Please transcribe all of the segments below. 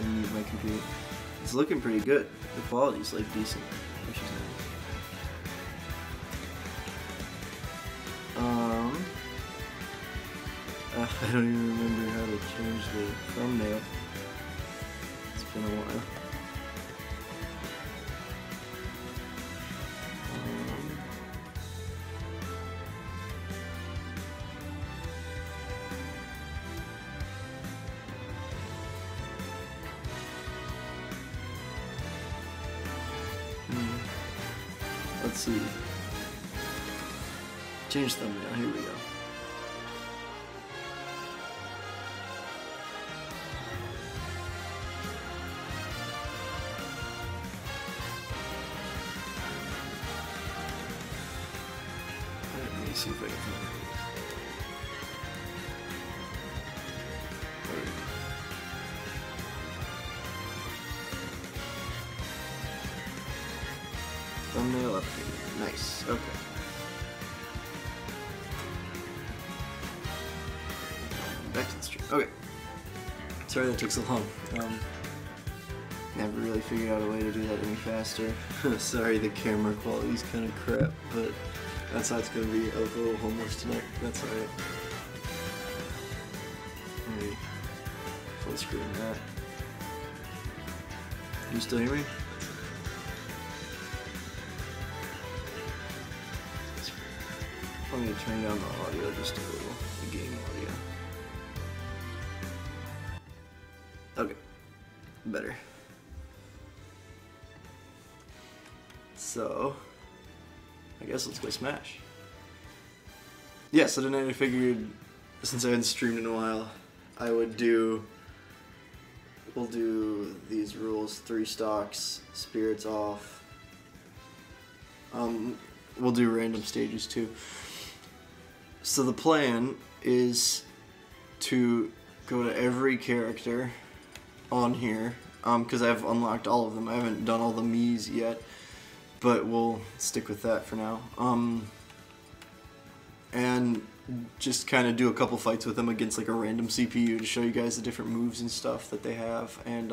and mute my computer. It's looking pretty good. The quality's like decent, which is nice. I don't even remember how to change the thumbnail. It's been a while. Let's see. Change thumbnail. Here we go. Let me see if I can find it. Thumbnail update. Nice. Okay. Back to the stream. Okay. Sorry that took so long. Never really figured out a way to do that any faster. Sorry, the camera quality's kind of crap, but that's how it's gonna be. I look a little homeless tonight. That's alright. Maybe full screen that. Can you still hear me? I'm going to turn down the audio just a little, the game audio. Okay, better. So, I guess let's go Smash. Yeah, so tonight I figured, since I hadn't streamed in a while, we'll do these rules, 3 stocks, spirits off. We'll do random stages too. So the plan is to go to every character on here, because I've unlocked all of them. I haven't done all the Miis yet, but we'll stick with that for now. And just kind of do a couple fights with them against like a random CPU to show you guys the different moves and stuff that they have, and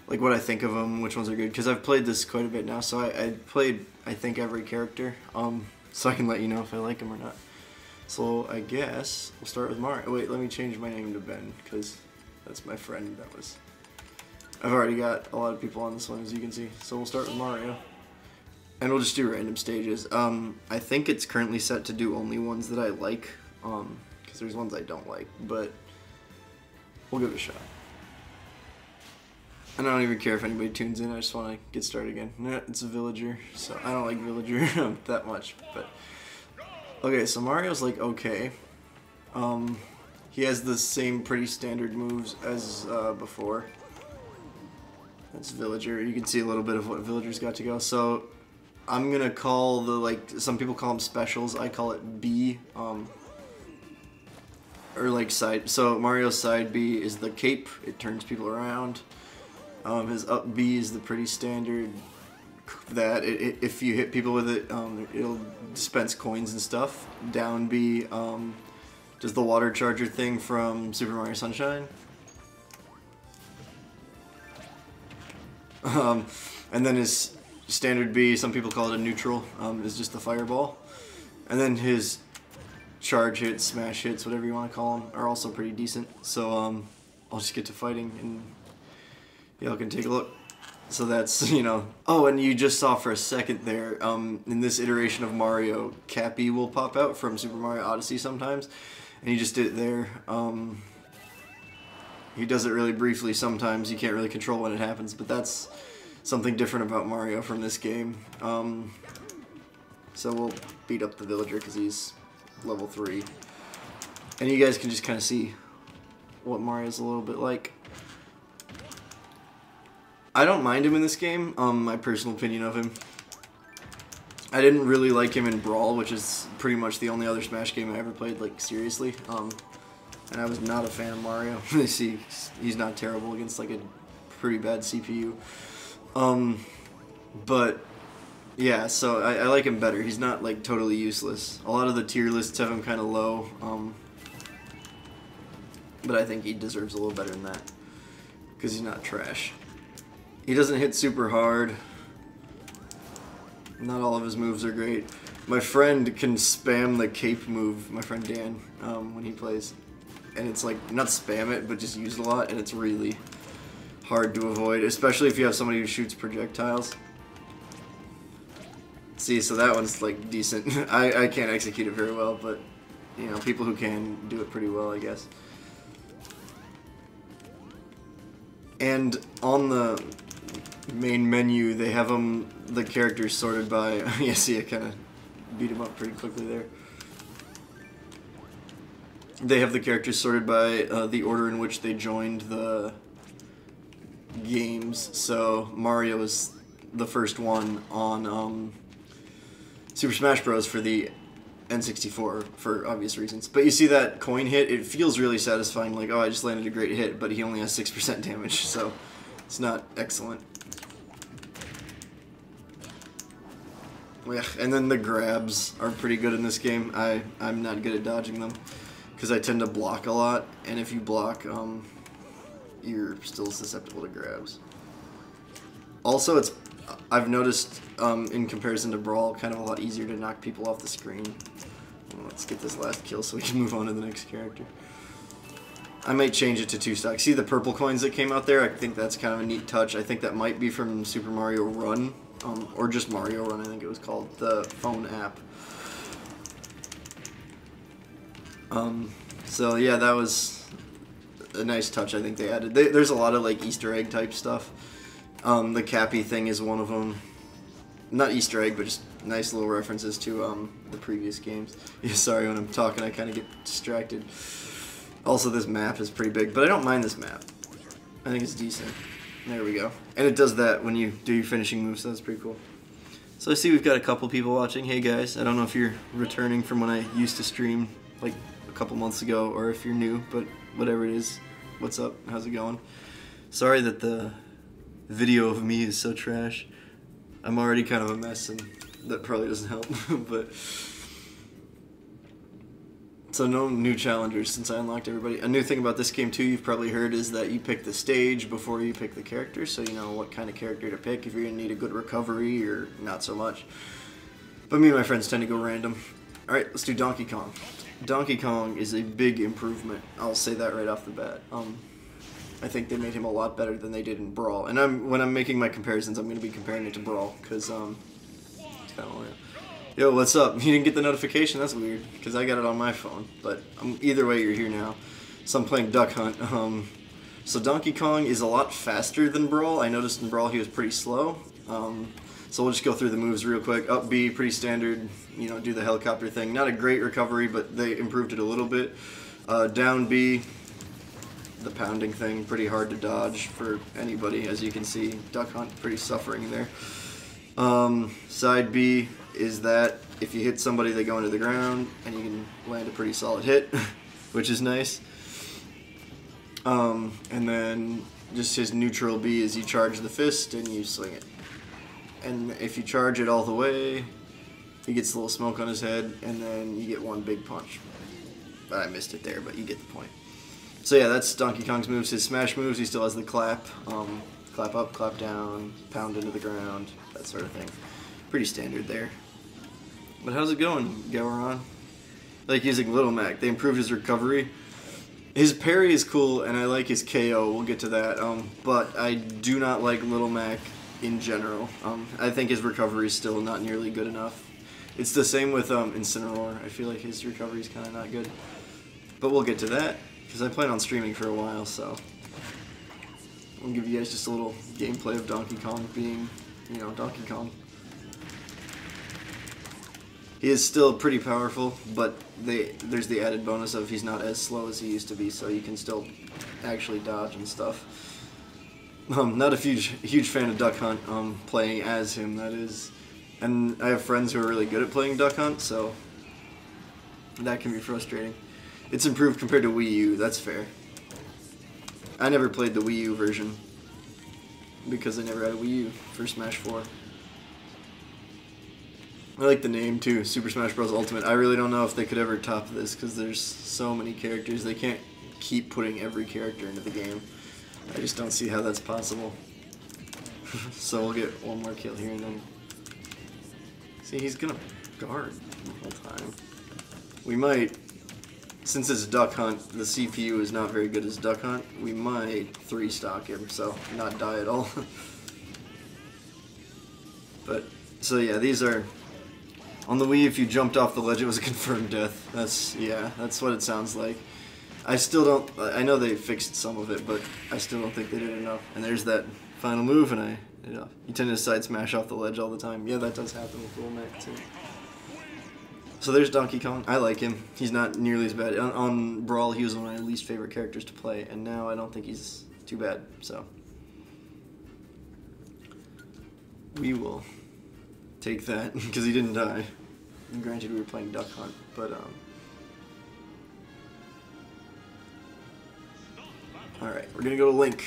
like what I think of them, which ones are good, because I've played this quite a bit now, so I played, I think, every character, so I can let you know if I like them or not. So I guess we'll start with Mario. Wait, let me change my name to Ben, because that's my friend that was... I've already got a lot of people on this one, as you can see. So we'll start with Mario. And we'll just do random stages. I think it's currently set to do only ones that I like, because there's ones I don't like, but we'll give it a shot. And I don't even care if anybody tunes in, I just want to get started again. Nah, it's a villager, so I don't like villager that much, but... Okay, so Mario's like okay. He has the same pretty standard moves as before. That's Villager. You can see a little bit of what Villager's got to go. So I'm gonna call the, like, some people call them specials. I call it B, or like side. So Mario's side B is the cape. It turns people around. His up B is the pretty standard. That if you hit people with it, it'll dispense coins and stuff. Down B does the water charger thing from Super Mario Sunshine. And then his standard B, some people call it a neutral, is just the fireball. And then his charge hits, smash hits, whatever you want to call them, are also pretty decent. So I'll just get to fighting and y'all can take a look. So that's, you know... Oh, and you just saw for a second there, in this iteration of Mario, Cappy will pop out from Super Mario Odyssey sometimes, and he just did it there. He does it really briefly sometimes, you can't really control when it happens, but that's something different about Mario from this game. So we'll beat up the villager because he's level 3. And you guys can just kind of see what Mario's a little bit like. I don't mind him in this game, my personal opinion of him. I didn't really like him in Brawl, which is pretty much the only other Smash game I ever played, like, seriously. And I was not a fan of Mario. See, he's not terrible against, like, a pretty bad CPU. But, yeah, so I like him better. He's not, like, totally useless. A lot of the tier lists have him kind of low, but I think he deserves a little better than that. because he's not trash. He doesn't hit super hard. Not all of his moves are great. My friend can spam the cape move, my friend Dan, when he plays. And it's like, not spam it, but just use it a lot, and it's really hard to avoid, especially if you have somebody who shoots projectiles. See, so that one's like decent. I can't execute it very well, but you know, people who can do it pretty well, I guess. And on the main menu, they have the characters sorted by, yeah, see, I kind of beat him up pretty quickly there. They have the characters sorted by the order in which they joined the games. So Mario is the first one on Super Smash Bros. For the N64 for obvious reasons. But you see that coin hit, it feels really satisfying, like, oh, I just landed a great hit, but he only has 6% damage, so it's not excellent. Yeah, and then the grabs are pretty good in this game. I'm not good at dodging them, because I tend to block a lot, and if you block, you're still susceptible to grabs. Also, I've noticed, in comparison to Brawl, kind of a lot easier to knock people off the screen. Let's get this last kill so we can move on to the next character. I might change it to 2 stocks. See the purple coins that came out there? I think that's kind of a neat touch. I think that might be from Super Mario Run, or just Mario Run, I think it was called, the phone app. So yeah, that was a nice touch I think they added. There's a lot of like Easter egg type stuff. The Cappy thing is one of them. Not Easter egg, but just nice little references to the previous games. Yeah, sorry, when I'm talking I kind of get distracted. Also, this map is pretty big, but I don't mind this map. I think it's decent. There we go. And it does that when you do your finishing moves, so that's pretty cool. So I see we've got a couple people watching. Hey guys, I don't know if you're returning from when I used to stream like a couple months ago, or if you're new, but whatever it is, what's up? How's it going? Sorry that the video of me is so trash. I'm already kind of a mess, and that probably doesn't help. But so no new challengers since I unlocked everybody. A new thing about this game too, you've probably heard, is that you pick the stage before you pick the character, so you know what kind of character to pick, if you're gonna need a good recovery or not so much. But me and my friends tend to go random. Alright, let's do Donkey Kong. Donkey Kong is a big improvement. I'll say that right off the bat. I think they made him a lot better than they did in Brawl. And when I'm making my comparisons, I'm going to be comparing it to Brawl, because it's kind of weird. Yo, what's up? You didn't get the notification? That's weird, because I got it on my phone. But either way, you're here now. So I'm playing Duck Hunt. So Donkey Kong is a lot faster than Brawl. I noticed in Brawl he was pretty slow. So we'll just go through the moves real quick. Up B, pretty standard, you know, do the helicopter thing. Not a great recovery, but they improved it a little bit. Down B, the pounding thing, pretty hard to dodge for anybody, as you can see. Duck Hunt, pretty suffering there. Side B is that if you hit somebody, they go into the ground, and you can land a pretty solid hit, which is nice. And then just his neutral B is you charge the fist and you swing it. And if you charge it all the way, he gets a little smoke on his head, and then you get one big punch. I missed it there, but you get the point. So yeah, that's Donkey Kong's moves. His smash moves, he still has the clap. Clap up, clap down, pound into the ground, that sort of thing. Pretty standard there. But how's it going, Goron? I like using Little Mac. They improved his recovery. His parry is cool, and I like his KO. We'll get to that. But I do not like Little Mac in general. I think his recovery is still not nearly good enough. It's the same with Incineroar. I feel like his recovery is kind of not good. But we'll get to that, because I plan on streaming for a while, so I'll give you guys just a little gameplay of Donkey Kong being, you know, Donkey Kong. He is still pretty powerful, but there's the added bonus of he's not as slow as he used to be, so you can still actually dodge and stuff. Not a huge fan of Duck Hunt, playing as him, that is. And I have friends who are really good at playing Duck Hunt, so that can be frustrating. It's improved compared to Wii U, that's fair. I never played the Wii U version, because I never had a Wii U for Smash 4. I like the name too, Super Smash Bros. Ultimate. I really don't know if they could ever top this, because there's so many characters. They can't keep putting every character into the game. I just don't see how that's possible. So we'll get one more kill here and then... See, he's gonna guard the whole time. We might... Since it's Duck Hunt, the CPU is not very good as Duck Hunt, we might 3-stock him, so not die at all. But, so yeah, these are... On the Wii, if you jumped off the ledge, it was a confirmed death. That's what it sounds like. I still don't... I know they fixed some of it, but I still don't think they did enough. And there's that final move, and you tend to side smash off the ledge all the time. Yeah, that does happen with Little Mac, too. So there's Donkey Kong. I like him. He's not nearly as bad. On Brawl, he was one of my least favorite characters to play, and now I don't think he's too bad, so... We will take that, because he didn't die. And granted, we were playing Duck Hunt, but, Alright, we're gonna go to Link.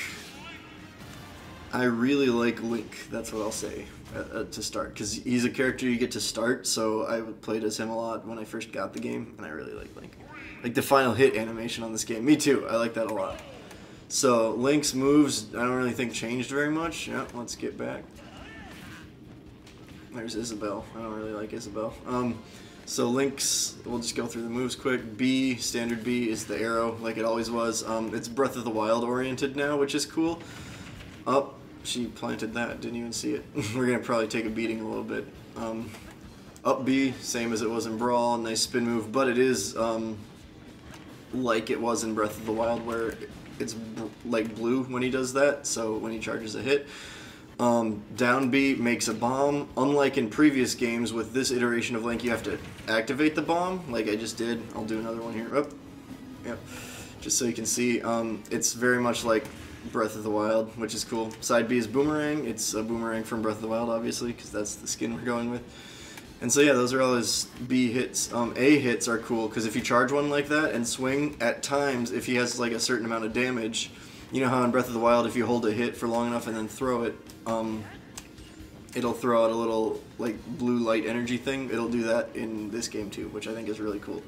I really like Link, that's what I'll say, to start, because he's a character you get to start, so I played as him a lot when I first got the game, and I really like Link. Like the final hit animation on this game, me too, I like that a lot. So, Link's moves, I don't really think changed very much. Yeah, let's get back. There's Isabelle, I don't really like Isabelle. So Link's, we'll just go through the moves quick. B, standard B, is the arrow, like it always was. It's Breath of the Wild oriented now, which is cool. Up, she planted that, didn't even see it. We're gonna probably take a beating a little bit. Up B, same as it was in Brawl, nice spin move, but it is like it was in Breath of the Wild, where it's like blue when he does that, so when he charges a hit. Down B makes a bomb. Unlike in previous games, with this iteration of Link, you have to activate the bomb, like I just did. I'll do another one here. Oh, yep. Just so you can see, it's very much like Breath of the Wild, which is cool. Side B is Boomerang. It's a Boomerang from Breath of the Wild, obviously, because that's the skin we're going with. And so yeah, those are all his B hits. A hits are cool, because if you charge one like that and swing, at times, if he has like a certain amount of damage, you know how in Breath of the Wild, if you hold a hit for long enough and then throw it, it'll throw out a little like blue light energy thing. It'll do that in this game too, which I think is really cool.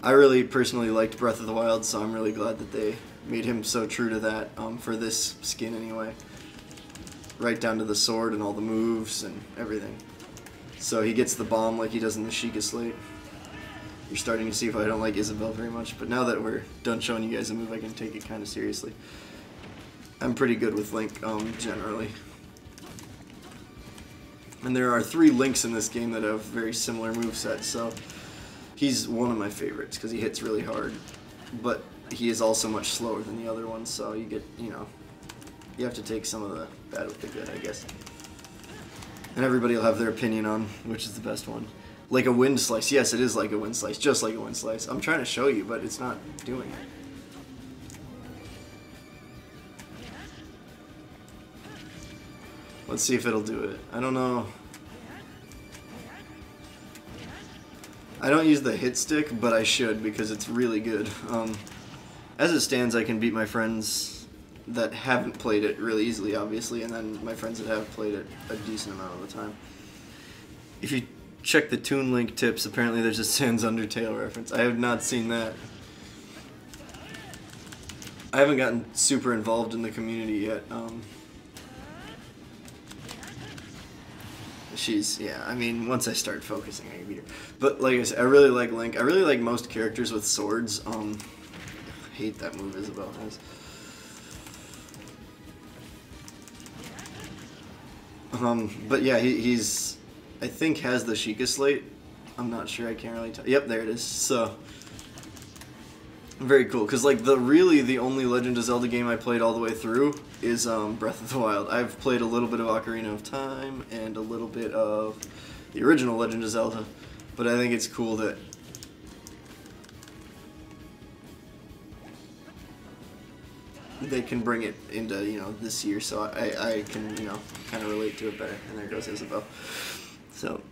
I really personally liked Breath of the Wild, so I'm really glad that they made him so true to that, for this skin anyway. Right down to the sword and all the moves and everything. So he gets the bomb like he does in the Sheikah Slate. You're starting to see if I don't like Isabelle very much, but now that we're done showing you guys a move, I can take it kind of seriously. I'm pretty good with Link, generally. And there are 3 Links in this game that have very similar movesets, so he's one of my favorites because he hits really hard, but he is also much slower than the other ones, so you get, you know, you have to take some of the bad with the good, I guess. And everybody will have their opinion on which is the best one. Like a wind slice. Yes, it is like a wind slice, just like a wind slice. I'm trying to show you, but it's not doing it. Let's see if it'll do it. I don't know. I don't use the hit stick, but I should because it's really good. As it stands, I can beat my friends that haven't played it really easily, obviously, and then my friends that have played it a decent amount of the time. If you check the Toon Link tips, apparently there's a Sans Undertale reference. I have not seen that. I haven't gotten super involved in the community yet. Yeah, I mean, once I start focusing, I can beat her. But like I said, I really like Link. I really like most characters with swords. I hate that move Isabelle has. But yeah, he's, I think, has the Sheikah Slate. I'm not sure, I can't really tell. Yep, there it is. So, very cool, because like the only Legend of Zelda game I played all the way through is Breath of the Wild. I've played a little bit of Ocarina of Time and a little bit of the original Legend of Zelda, but I think it's cool that they can bring it into, you know, this year, so I can, you know, kind of relate to it better. And there goes Isabelle. So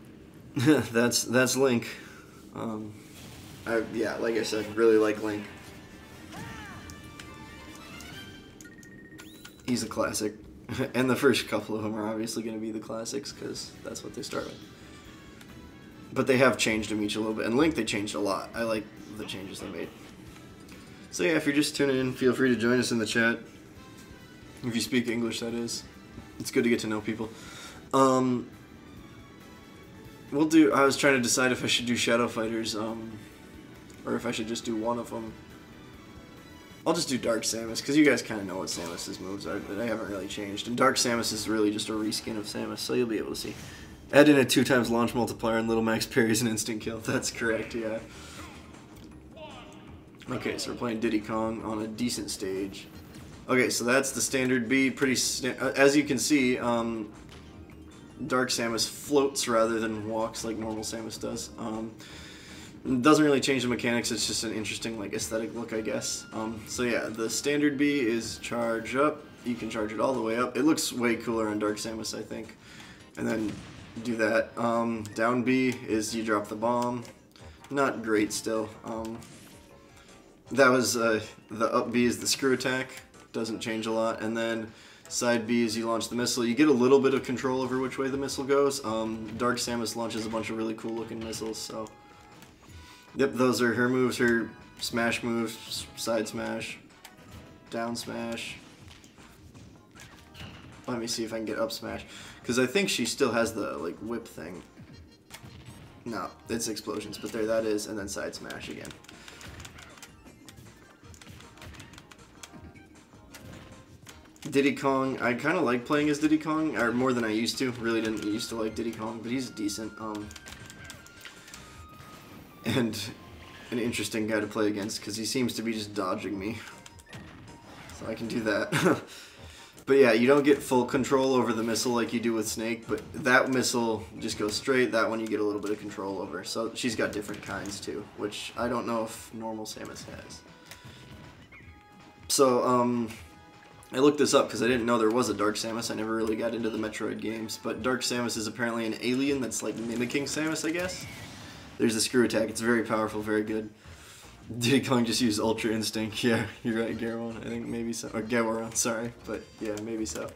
that's Link. Yeah, like I said, really like Link. He's a classic, and the first couple of them are obviously going to be the classics because that's what they start with. But they have changed them each a little bit, and Link they changed a lot. I like the changes they made. So yeah, if you're just tuning in, feel free to join us in the chat. If you speak English, that is. It's good to get to know people. We'll do. I was trying to decide if I should do Shadow Fighters, or if I should just do one of them. I'll just do Dark Samus, because you guys kind of know what Samus's moves are. They haven't really changed. And Dark Samus is really just a reskin of Samus, so you'll be able to see. Add in a 2x launch multiplier and Little Max parries an instant kill. That's correct, yeah. Okay, so we're playing Diddy Kong on a decent stage. Okay, so that's the standard B. As you can see, Dark Samus floats rather than walks like normal Samus does. It doesn't really change the mechanics, it's just an interesting like aesthetic look, I guess. So yeah, the standard B is charge up. You can charge it all the way up. It looks way cooler on Dark Samus, I think. And then do that. Down B is you drop the bomb. Not great still. That was the up B is the screw attack. Doesn't change a lot. And then side B is you launch the missile. You get a little bit of control over which way the missile goes. Dark Samus launches a bunch of really cool looking missiles, so yep, those are her moves, her smash moves, side smash, down smash. Let me see if I can get up smash, because I think she still has the like whip thing. No, it's explosions, but there that is, and then side smash again. Diddy Kong, I kind of like playing as Diddy Kong, or more than I used to. Really didn't used to like Diddy Kong, but he's decent. And an interesting guy to play against because he seems to be just dodging me. So I can do that. But yeah, you don't get full control over the missile like you do with Snake, but that missile just goes straight. That one you get a little bit of control over. So she's got different kinds too, which I don't know if normal Samus has. So, I looked this up because I didn't know there was a Dark Samus. I never really got into the Metroid games, but Dark Samus is apparently an alien that's like mimicking Samus, I guess. There's a screw attack. It's very powerful, very good. Diddy Kong just used Ultra Instinct. Yeah, you're right, Garon. I think maybe so. Or Garon, sorry. But yeah, maybe so.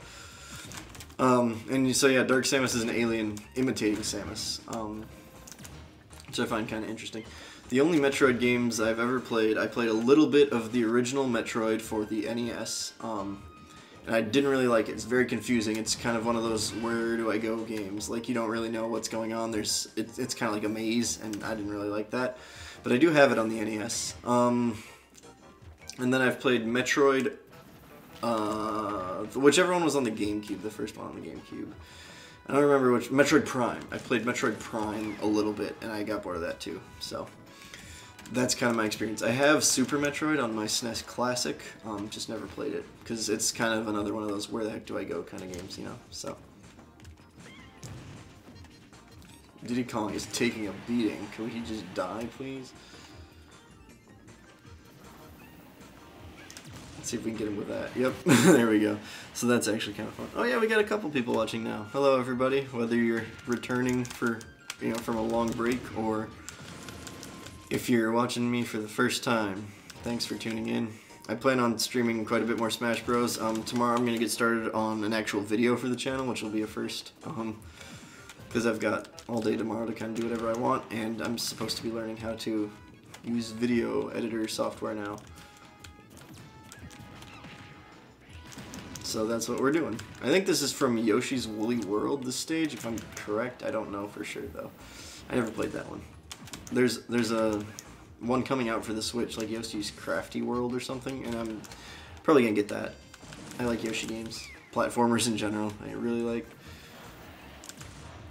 And so yeah, Dark Samus is an alien imitating Samus, which I find kind of interesting. The only Metroid games I've ever played, I played a little bit of the original Metroid for the NES, and I didn't really like it. It's very confusing. It's kind of one of those where do I go games. Like you don't really know what's going on. It's kind of like a maze, and I didn't really like that. But I do have it on the NES. And then I've played Metroid, whichever one was on the GameCube, the first one on the GameCube. I don't remember which, Metroid Prime. I played Metroid Prime a little bit, and I got bored of that too, so that's kind of my experience. I have Super Metroid on my SNES Classic, just never played it, because it's kind of another one of those where the heck do I go kind of games, you know, so. Diddy Kong is taking a beating. Can he just die, please? Let's see if we can get him with that. Yep, there we go. So that's actually kind of fun. Oh yeah, we got a couple people watching now. Hello everybody, whether you're returning for, you know, from a long break or if you're watching me for the first time, thanks for tuning in. I plan on streaming quite a bit more Smash Bros. Tomorrow I'm going to get started on an actual video for the channel, which will be a first. Because I've got all day tomorrow to kind of do whatever I want, and I'm supposed to be learning how to use video editor software now. So that's what we're doing. I think this is from Yoshi's Woolly World, this stage, if I'm correct. I don't know for sure, though. I never played that one. There's a one coming out for the Switch, like Yoshi's Crafty World or something, and I'm probably gonna get that. I like Yoshi games. Platformers in general, I really like.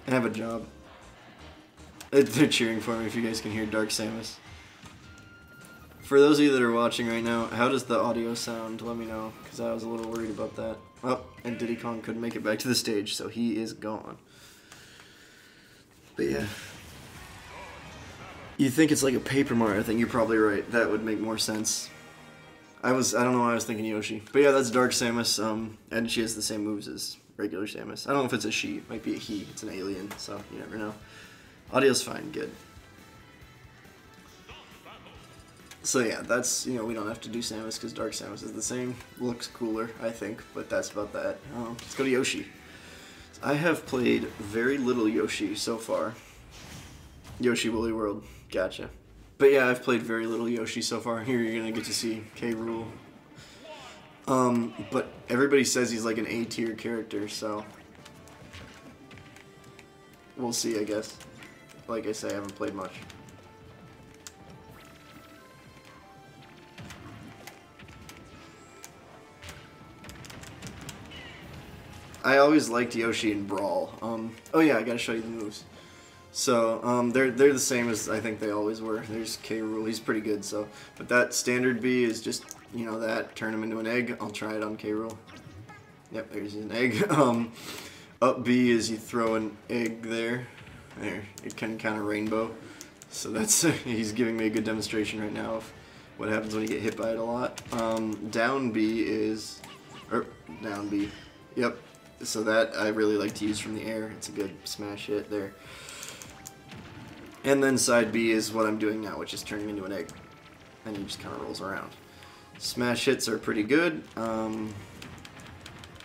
I have a job. They're cheering for me if you guys can hear Dark Samus. For those of you that are watching right now, how does the audio sound? Let me know, because I was a little worried about that. Oh, and Diddy Kong couldn't make it back to the stage, so he is gone. But yeah. You think it's like a Paper Mario thing, you're probably right. That would make more sense. I don't know why I was thinking Yoshi. But yeah, that's Dark Samus, and she has the same moves as regular Samus. I don't know if it's a she, it might be a he, it's an alien, so you never know. Audio's fine, good. So yeah, that's, you know, we don't have to do Samus because Dark Samus is the same. Looks cooler, I think, but that's about that. Let's go to Yoshi. I have played very little Yoshi so far. Yoshi Woolly World, gotcha. But yeah, I've played very little Yoshi so far. Here you're gonna get to see KingK.Rool. But everybody says he's like an A tier character, so we'll see, I guess. Like I say, I haven't played much. I always liked Yoshi in Brawl. Oh yeah, I gotta show you the moves. So, they're the same as I think they always were. There's KingK.Rool, he's pretty good, so. But that standard B is just, you know, that, turn him into an egg. I'll try it on KingK.Rool. Yep, there's an egg. Up B is you throw an egg there. There, it can kind of rainbow. So that's, he's giving me a good demonstration right now of what happens when you get hit by it a lot. Down B is, down B, yep. So that I really like to use from the air. It's a good smash hit there. And then side B is what I'm doing now, which is turning into an egg. And he just kind of rolls around. Smash hits are pretty good. Oh,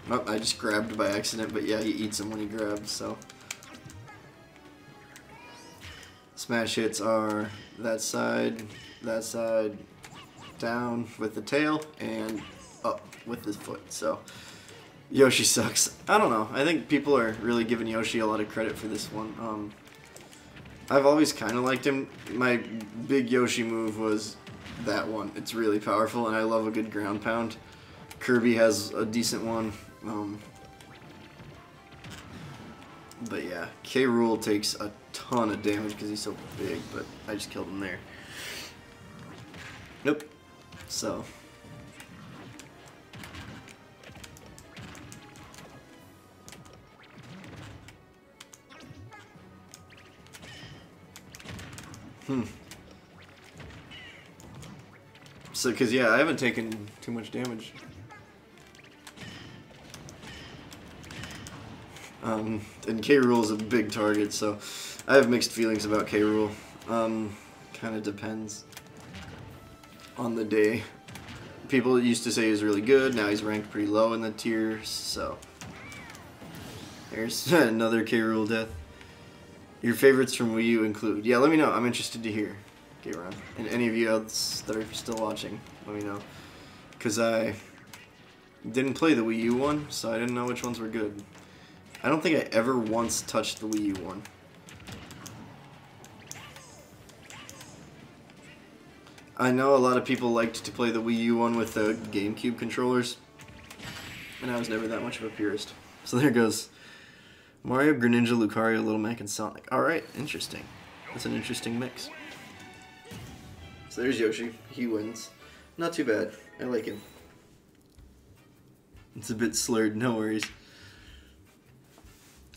I just grabbed by accident, but yeah, he eats them when he grabs, so. Smash hits are that side, down with the tail, and up with his foot, so. Yoshi sucks. I don't know. I think people are really giving Yoshi a lot of credit for this one. I've always kind of liked him. My big Yoshi move was that one. It's really powerful, and I love a good ground pound. Kirby has a decent one. But yeah, KingK.Rool takes a ton of damage because he's so big, but I just killed him there. Nope. So. So, cause yeah, I haven't taken too much damage. And KingK.Rool is a big target, so I have mixed feelings about KingK.Rool. Kind of depends on the day. People used to say he was really good, now he's ranked pretty low in the tiers, so. There's another KingK.Rool death. Your favorites from Wii U include. Yeah, let me know. I'm interested to hear. Okay, Ron. And any of you else that are still watching, let me know. Because I didn't play the Wii U one, so I didn't know which ones were good. I don't think I ever once touched the Wii U one. I know a lot of people liked to play the Wii U one with the GameCube controllers, and I was never that much of a purist. So there goes Mario, Greninja, Lucario, Little Mac, and Sonic. Alright, interesting. That's an interesting mix. So there's Yoshi. He wins. Not too bad. I like him. It's a bit slurred, no worries.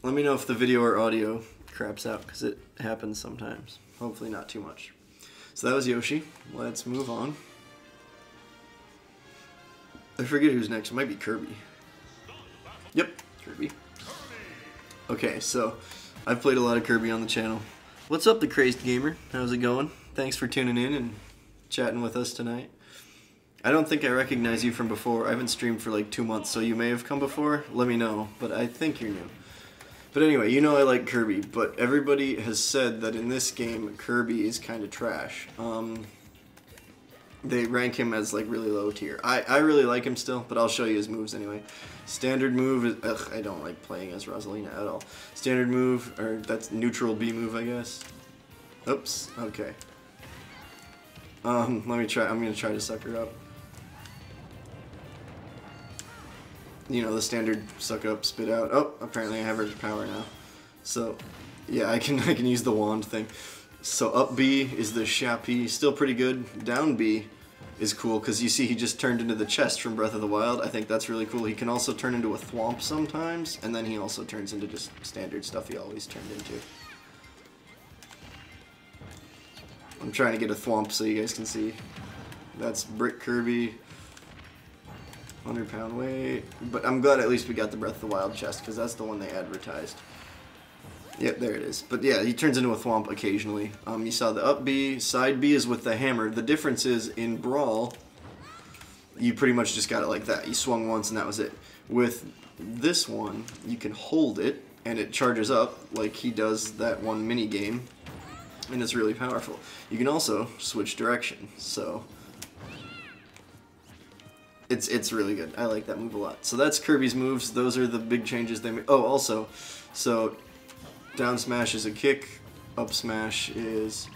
Let me know if the video or audio craps out, because it happens sometimes. Hopefully not too much. So that was Yoshi. Let's move on. I forget who's next. It might be Kirby. Yep, Kirby. Okay, so I've played a lot of Kirby on the channel. What's up, the Crazed Gamer? How's it going? Thanks for tuning in and chatting with us tonight. I don't think I recognize you from before. I haven't streamed for like 2 months, so you may have come before. Let me know, but I think you're new. But anyway, you know I like Kirby, but everybody has said that in this game, Kirby is kind of trash. They rank him as like really low tier. I really like him still, but I'll show you his moves anyway. Standard move is, ugh, I don't like playing as Rosalina at all. Standard move, or that's neutral B move, I guess. Oops, okay. Let me try, I'm gonna try to suck her up. You know, the standard suck up, spit out. Oh, apparently I have her power now. So, yeah, I can use the wand thing. So up B is the Shapi, still pretty good. Down B is cool, because you see he just turned into the chest from Breath of the Wild. I think that's really cool. He can also turn into a thwomp sometimes, and then he also turns into just standard stuff he always turned into. I'm trying to get a thwomp so you guys can see. That's Brick Kirby. 100-pound weight. But I'm glad at least we got the Breath of the Wild chest, because that's the one they advertised. Yep, there it is. But yeah, he turns into a thwomp occasionally. You saw the up B, side B is with the hammer. The difference is, in Brawl, you pretty much just got it like that. You swung once and that was it. With this one, you can hold it, and it charges up like he does that one mini game, and it's really powerful. You can also switch direction, so it's really good. I like that move a lot. So that's Kirby's moves. Those are the big changes they made. Oh, also, so down smash is a kick, up smash is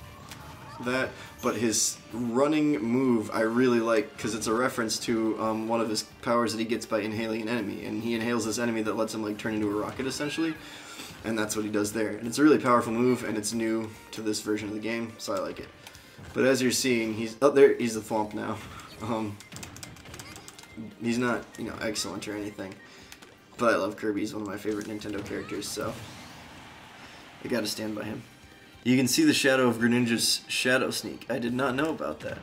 that, but his running move I really like because it's a reference to one of his powers that he gets by inhaling an enemy, and he inhales this enemy that lets him like turn into a rocket essentially, and that's what he does there. And it's a really powerful move, and it's new to this version of the game, so I like it. But as you're seeing, he's there. He's the Thwomp now. He's not, you know, excellent or anything, but I love Kirby. He's one of my favorite Nintendo characters, so I gotta stand by him. You can see the shadow of Greninja's Shadow Sneak. I did not know about that.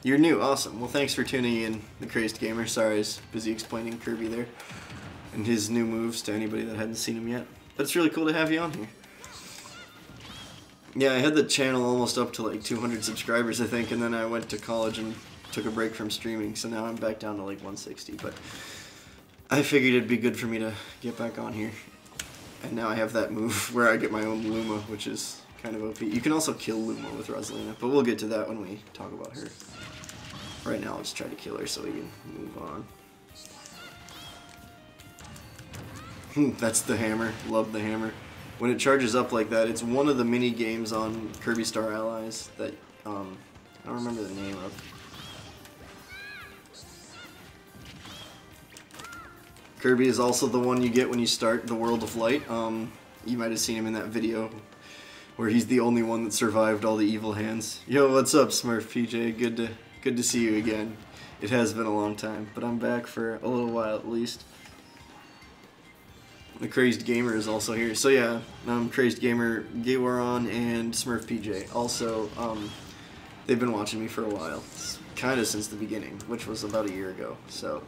You're new, awesome. Well, thanks for tuning in, the Crazed Gamer. Sorry I was busy explaining Kirby there and his new moves to anybody that hadn't seen him yet. But it's really cool to have you on here. Yeah, I had the channel almost up to like 200 subscribers, I think, and then I went to college and took a break from streaming, so now I'm back down to like 160. But I figured it'd be good for me to get back on here. And now I have that move where I get my own Luma, which is kind of OP. You can also kill Luma with Rosalina, but we'll get to that when we talk about her. Right now, let's try to kill her so we can move on. That's the hammer. Love the hammer. When it charges up like that, it's one of the mini games on Kirby Star Allies that I don't remember the name of. Kirby is also the one you get when you start the World of Light. You might have seen him in that video where he's the only one that survived all the evil hands. Yo, what's up, Smurf PJ? Good to see you again. It has been a long time, but I'm back for a little while at least. The Crazed Gamer is also here. So yeah, Crazed Gamer, Gaywaron, and Smurf PJ. Also, they've been watching me for a while. Kind of since the beginning, which was about a year ago. So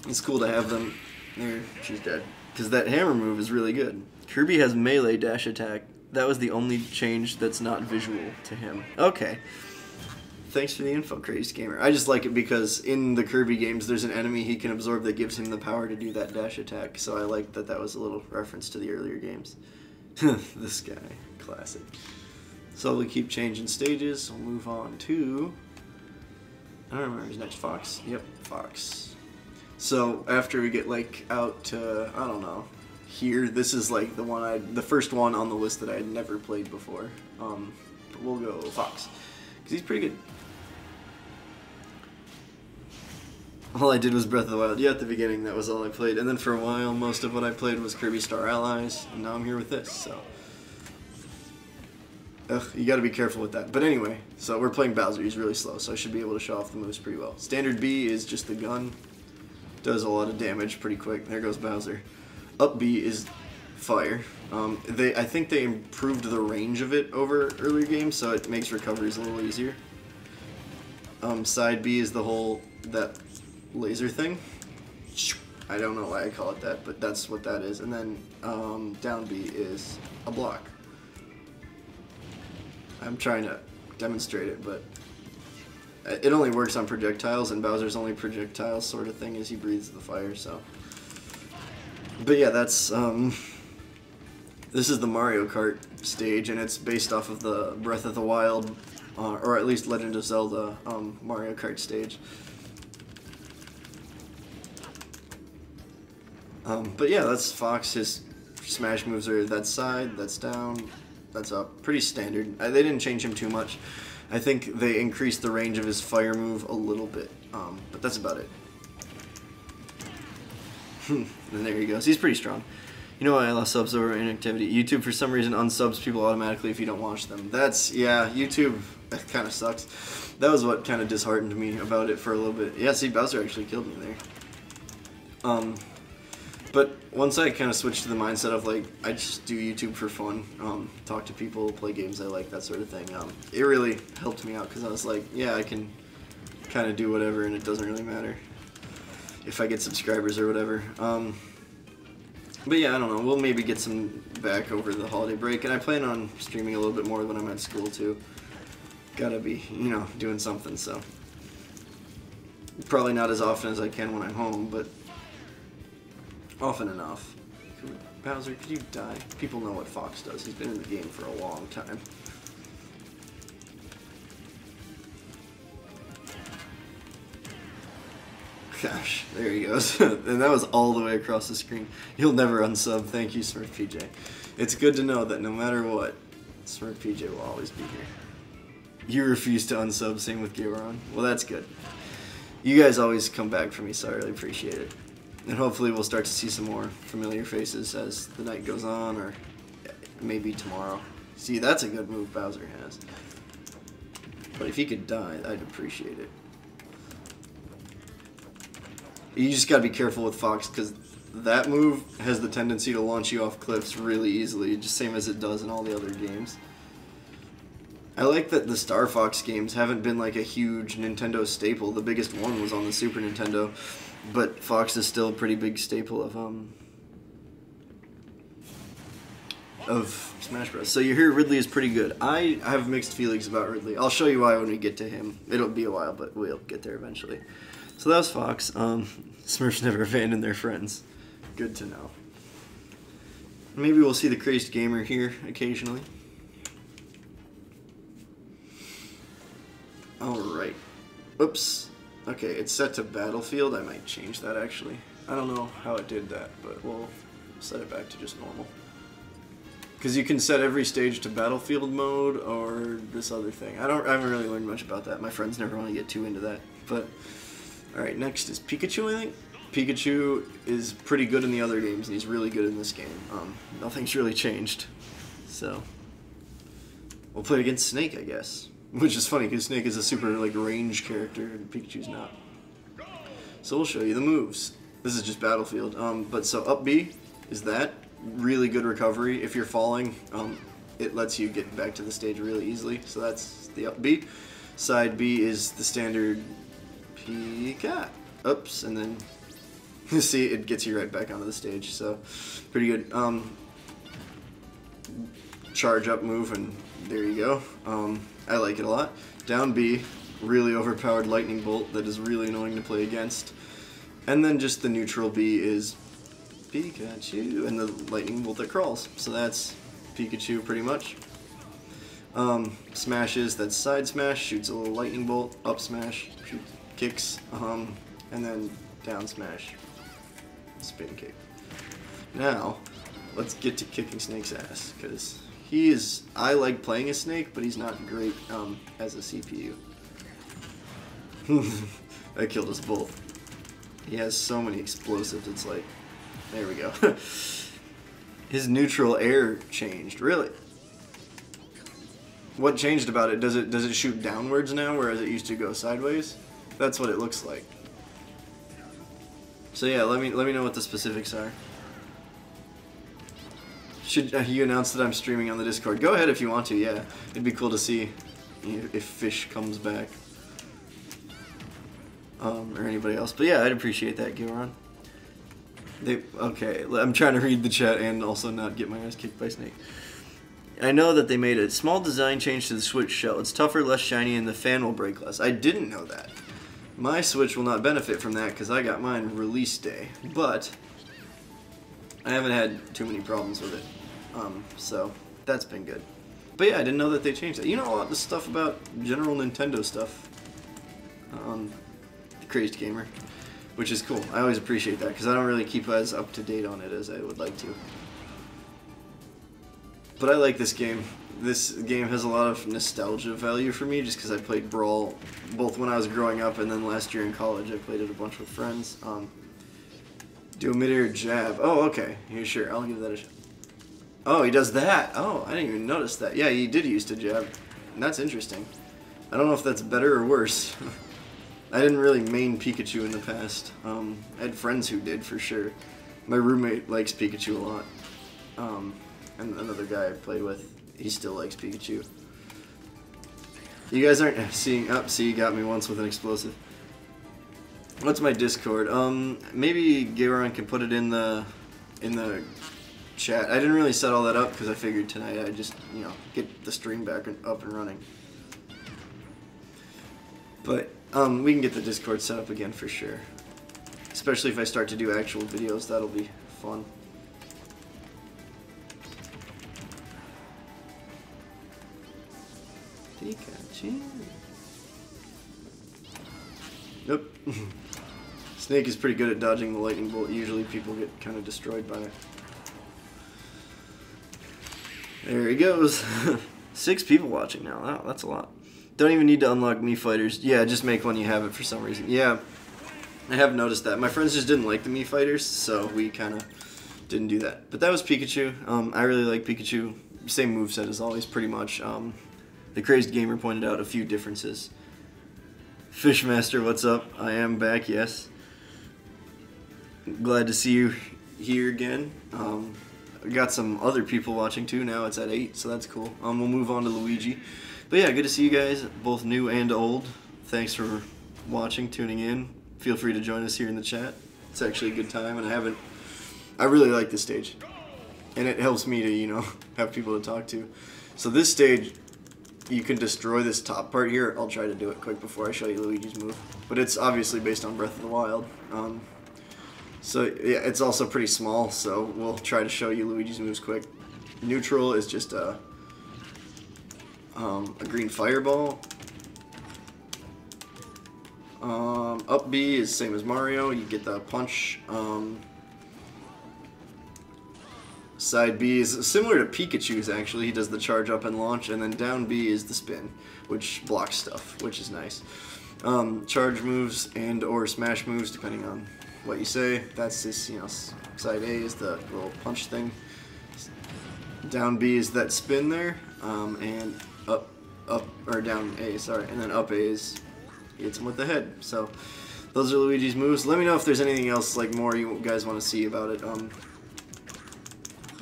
it's cool to have them. There, she's dead. Because that hammer move is really good. Kirby has melee dash attack. That was the only change that's not visual to him. Okay. Thanks for the info, Crazed Gamer. I just like it because in the Kirby games, there's an enemy he can absorb that gives him the power to do that dash attack. So I like that that was a little reference to the earlier games. This guy. Classic. So we keep changing stages. We'll move on to... I don't remember his next. Fox. Yep, Fox. So after we get like out to, I don't know, here, this is like the first one on the list that I had never played before. But we'll go Fox, because he's pretty good. All I did was Breath of the Wild. Yeah, at the beginning, that was all I played. And then for a while, most of what I played was Kirby Star Allies, and now I'm here with this, so. Ugh, you gotta be careful with that. But anyway, so we're playing Bowser. He's really slow, so I should be able to show off the moves pretty well. Standard B is just the gun. Does a lot of damage pretty quick. There goes Bowser. Up B is fire. I think they improved the range of it over earlier games, so it makes recoveries a little easier. Side B is that laser thing. I don't know why I call it that, but that's what that is. And then down B is a block. I'm trying to demonstrate it, but it only works on projectiles, and Bowser's only projectile sort of thing is he breathes the fire, so. But yeah, that's, this is the Mario Kart stage, and it's based off of the Breath of the Wild, or at least Legend of Zelda Mario Kart stage. But yeah, that's Fox. His smash moves are that side, that's down, that's up. Pretty standard. They didn't change him too much. I think they increased the range of his fire move a little bit, but that's about it. And there he goes. He's pretty strong. You know why I lost subs over inactivity? YouTube, for some reason, unsubs people automatically if you don't watch them. That's, yeah, YouTube, that kind of sucks. That was what kind of disheartened me about it for a little bit. Yeah, see, Bowser actually killed me there. But once I kind of switched to the mindset of, like, I just do YouTube for fun, talk to people, play games I like, that sort of thing, it really helped me out, because I was like, yeah, I can kind of do whatever, and it doesn't really matter if I get subscribers or whatever. But yeah, I don't know, we'll maybe get some back over the holiday break, and I plan on streaming a little bit more when I'm at school, too. Gotta be, you know, doing something, so. Probably not as often as I can when I'm home, but often enough. Bowser, could you die? People know what Fox does. He's been in the game for a long time. Gosh, there he goes. And that was all the way across the screen. He'll never unsub. Thank you, SmurfPJ. It's good to know that no matter what, SmurfPJ will always be here. You refuse to unsub, same with K.Rool. Well, that's good. You guys always come back for me, so I really appreciate it. And hopefully we'll start to see some more familiar faces as the night goes on, or maybe tomorrow. See, that's a good move Bowser has. But if he could die, I'd appreciate it. You just gotta be careful with Fox, because that move has the tendency to launch you off cliffs really easily, just same as it does in all the other games. I like that the Star Fox games haven't been like a huge Nintendo staple. The biggest one was on the Super Nintendo, but Fox is still a pretty big staple of Smash Bros. So you hear Ridley is pretty good. I have mixed feelings about Ridley. I'll show you why when we get to him. It'll be a while, but we'll get there eventually. So that was Fox. Smurfs never abandon their friends. Good to know. Maybe we'll see the Crazed Gamer here occasionally. Alright. Oops. Okay, it's set to Battlefield. I might change that actually. I don't know how it did that, but we'll set it back to just normal. Because you can set every stage to Battlefield mode or this other thing. I haven't really learned much about that. My friends never want to get too into that. But alright, next is Pikachu, I think. Pikachu is pretty good in the other games, and he's really good in this game. Nothing's really changed. So we'll play against Snake, I guess. Which is funny, because Snake is a super like range character, and Pikachu's not. So we'll show you the moves. This is just Battlefield. But so up B is that. Really good recovery. If you're falling, it lets you get back to the stage really easily. So that's the up B. Side B is the standard Pika. Oops, and then you see it gets you right back onto the stage. So pretty good. Charge up move, and there you go. I like it a lot. Down B, really overpowered lightning bolt that is really annoying to play against. And then just the neutral B is Pikachu, and the lightning bolt that crawls. So that's Pikachu pretty much. Smashes, that's side smash, shoots a little lightning bolt. Up smash, shoots, kicks, and then down smash, spin kick. Now, let's get to kicking Snake's ass, because he is, I like playing a Snake, but he's not great as a CPU. I killed us both. He has so many explosives, it's like, there we go. His neutral air changed, really. What changed about it? Does it shoot downwards now, whereas it used to go sideways? That's what it looks like. So yeah, let me know what the specifics are. Should you announce that I'm streaming on the Discord? Go ahead if you want to, yeah. It'd be cool to see if Fish comes back. Or anybody else. But yeah, I'd appreciate that, K.Rool. Okay, I'm trying to read the chat and also not get my ass kicked by Snake. I know that they made a small design change to the Switch shell. It's tougher, less shiny, and the fan will break less. I didn't know that. My Switch will not benefit from that because I got mine release day. But I haven't had too many problems with it. So that's been good. But yeah, I didn't know that they changed that. You know a lot of stuff about general Nintendo stuff. Crazed Gamer. Which is cool. I always appreciate that because I don't really keep as up to date on it as I would like to. But I like this game. This game has a lot of nostalgia value for me just because I played Brawl both when I was growing up and then last year in college I played it a bunch with friends. Do a mid-air jab. Oh, okay. Yeah, sure. I'll give that a shot. Oh, he does that. Oh, I didn't even notice that. Yeah, he did use to jab. And that's interesting. I don't know if that's better or worse. I didn't really main Pikachu in the past. I had friends who did, for sure. My roommate likes Pikachu a lot. And another guy I played with, he still likes Pikachu. You guys aren't seeing... Oh, see, you got me once with an explosive. What's my Discord? Maybe K.Rool can put it in the chat. I didn't really set all that up because I figured tonight I'd just, you know, get the stream back up and running. But we can get the Discord set up again for sure. Especially if I start to do actual videos, that'll be fun. Pikachu. Nope. Snake is pretty good at dodging the lightning bolt. Usually people get kind of destroyed by it. There he goes. 6 people watching now. Wow, that's a lot. Don't even need to unlock Mii Fighters. Yeah, just make one you have it for some reason. Yeah, I have noticed that. My friends just didn't like the Mii Fighters, so we kind of didn't do that. But that was Pikachu. I really like Pikachu. Same moveset as always, pretty much. The Crazed Gamer pointed out a few differences. Fishmaster, what's up? I am back, yes. Glad to see you here again. We got some other people watching too. Now it's at 8, so that's cool. We'll move on to Luigi. But yeah, good to see you guys, both new and old. Thanks for watching, tuning in. Feel free to join us here in the chat. It's actually a good time, and I really like this stage. And it helps me to, you know, have people to talk to. So this stage, you can destroy this top part here. I'll try to do it quick before I show you Luigi's move. But it's obviously based on Breath of the Wild. So yeah, it's also pretty small, so we'll try to show you Luigi's moves quick. Neutral is just a green fireball. Up B is same as Mario. You get the punch. Side B is similar to Pikachu's actually. He does the charge up and launch, and then down B is the spin, which blocks stuff, which is nice. Charge moves and or smash moves, depending on what you say. That's this, you know, side A is the little punch thing. Down B is that spin there, and up or down A, sorry, and then up A is hits him with the head. So those are Luigi's moves. Let me know if there's anything else like more you guys want to see about it.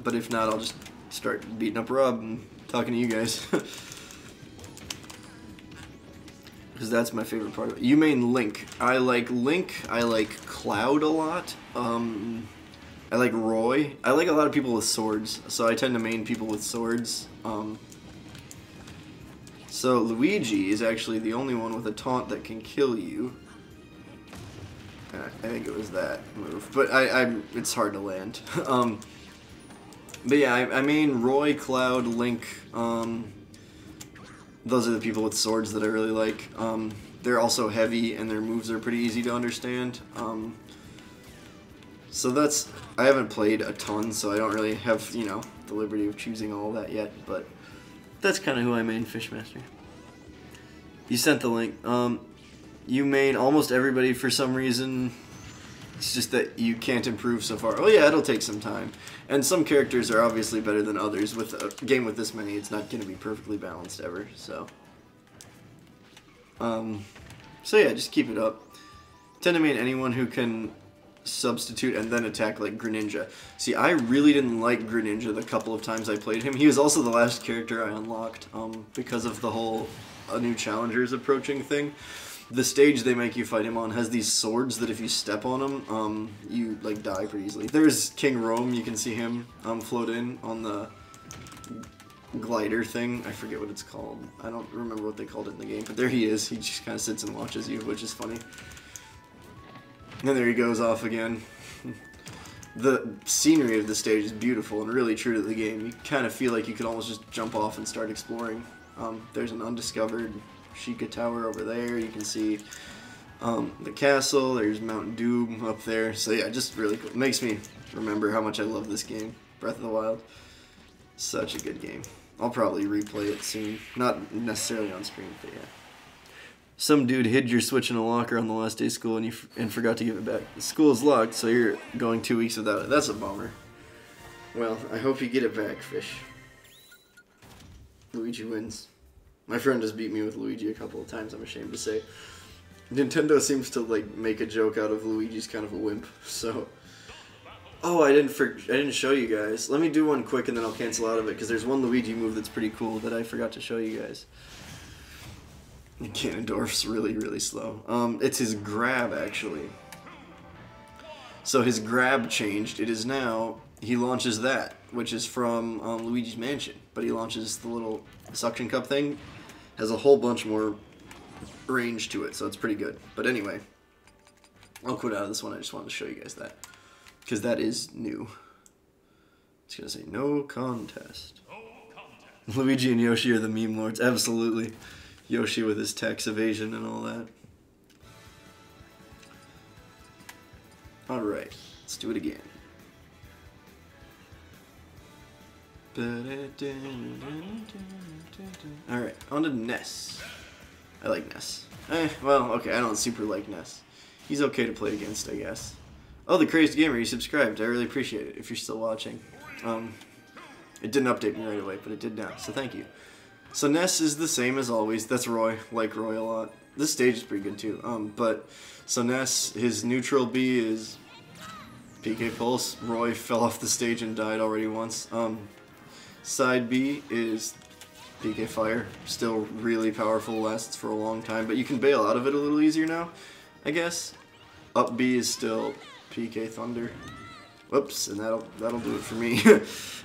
But if not, I'll just start beating up Rob and talking to you guys. Because that's my favorite part of it. You main Link. I like Link. I like Cloud a lot. I like Roy. I like a lot of people with swords, so I tend to main people with swords. So Luigi is actually the only one with a taunt that can kill you. I think it was that move, but it's hard to land. But yeah, I main Roy, Cloud, Link. Those are the people with swords that I really like. They're also heavy, and their moves are pretty easy to understand. So that's... I haven't played a ton, so I don't really have, you know, the liberty of choosing all that yet, but that's kind of who I main, Fishmaster. You sent the link. You main almost everybody for some reason. It's just that you can't improve so far. Oh yeah, it'll take some time. And some characters are obviously better than others. With a game with this many, it's not going to be perfectly balanced ever, so... So yeah, just keep it up. Tend to main anyone who can substitute and then attack like Greninja. See, I really didn't like Greninja the couple of times I played him. He was also the last character I unlocked because of the whole new challengers approaching thing. The stage they make you fight him on has these swords that if you step on them, you like die pretty easily. There's KingK.Rool, you can see him float in on the glider thing. I forget what it's called. I don't remember what they called it in the game, but there he is. He just kind of sits and watches you, which is funny. And there he goes off again. The scenery of the stage is beautiful and really true to the game. You kind of feel like you could almost just jump off and start exploring. There's an undiscovered Sheikah Tower over there. You can see the castle. There's Mount Doom up there. So yeah, just really cool. It makes me remember how much I love this game, Breath of the Wild. Such a good game. I'll probably replay it soon. Not necessarily on stream, but yeah. Some dude hid your Switch in a locker on the last day of school and forgot to give it back. The school is locked, so you're going 2 weeks without it. That's a bummer. Well, I hope you get it back, Fish. Luigi wins. My friend has beat me with Luigi a couple of times, I'm ashamed to say. Nintendo seems to like make a joke out of Luigi's kind of a wimp, so... Oh, I didn't show you guys. Let me do one quick and then I'll cancel out of it, because there's one Luigi move that's pretty cool that I forgot to show you guys. Ganondorf's really, really slow. It's his grab, actually. So his grab changed. It is now, he launches that, which is from Luigi's Mansion. But he launches the little suction cup thing. Has a whole bunch more range to it, so it's pretty good. But anyway, I'll quit out of this one. I just wanted to show you guys that, because that is new. It's going to say, no contest. Luigi and Yoshi are the meme lords. Absolutely. Yoshi with his tax evasion and all that. Alright, let's do it again. Alright, on to Ness. I like Ness. Well, okay, I don't super like Ness. He's okay to play against, I guess. Oh, the Crazed Gamer, you subscribed. I really appreciate it if you're still watching. It didn't update me right away, but it did now, so thank you. So Ness is the same as always. That's Roy. Like Roy a lot. This stage is pretty good too. So Ness, his neutral B is PK Pulse. Roy fell off the stage and died already once. Side B is PK Fire. Still really powerful, lasts for a long time, but you can bail out of it a little easier now, I guess. Up B is still PK Thunder. Whoops, and that'll do it for me.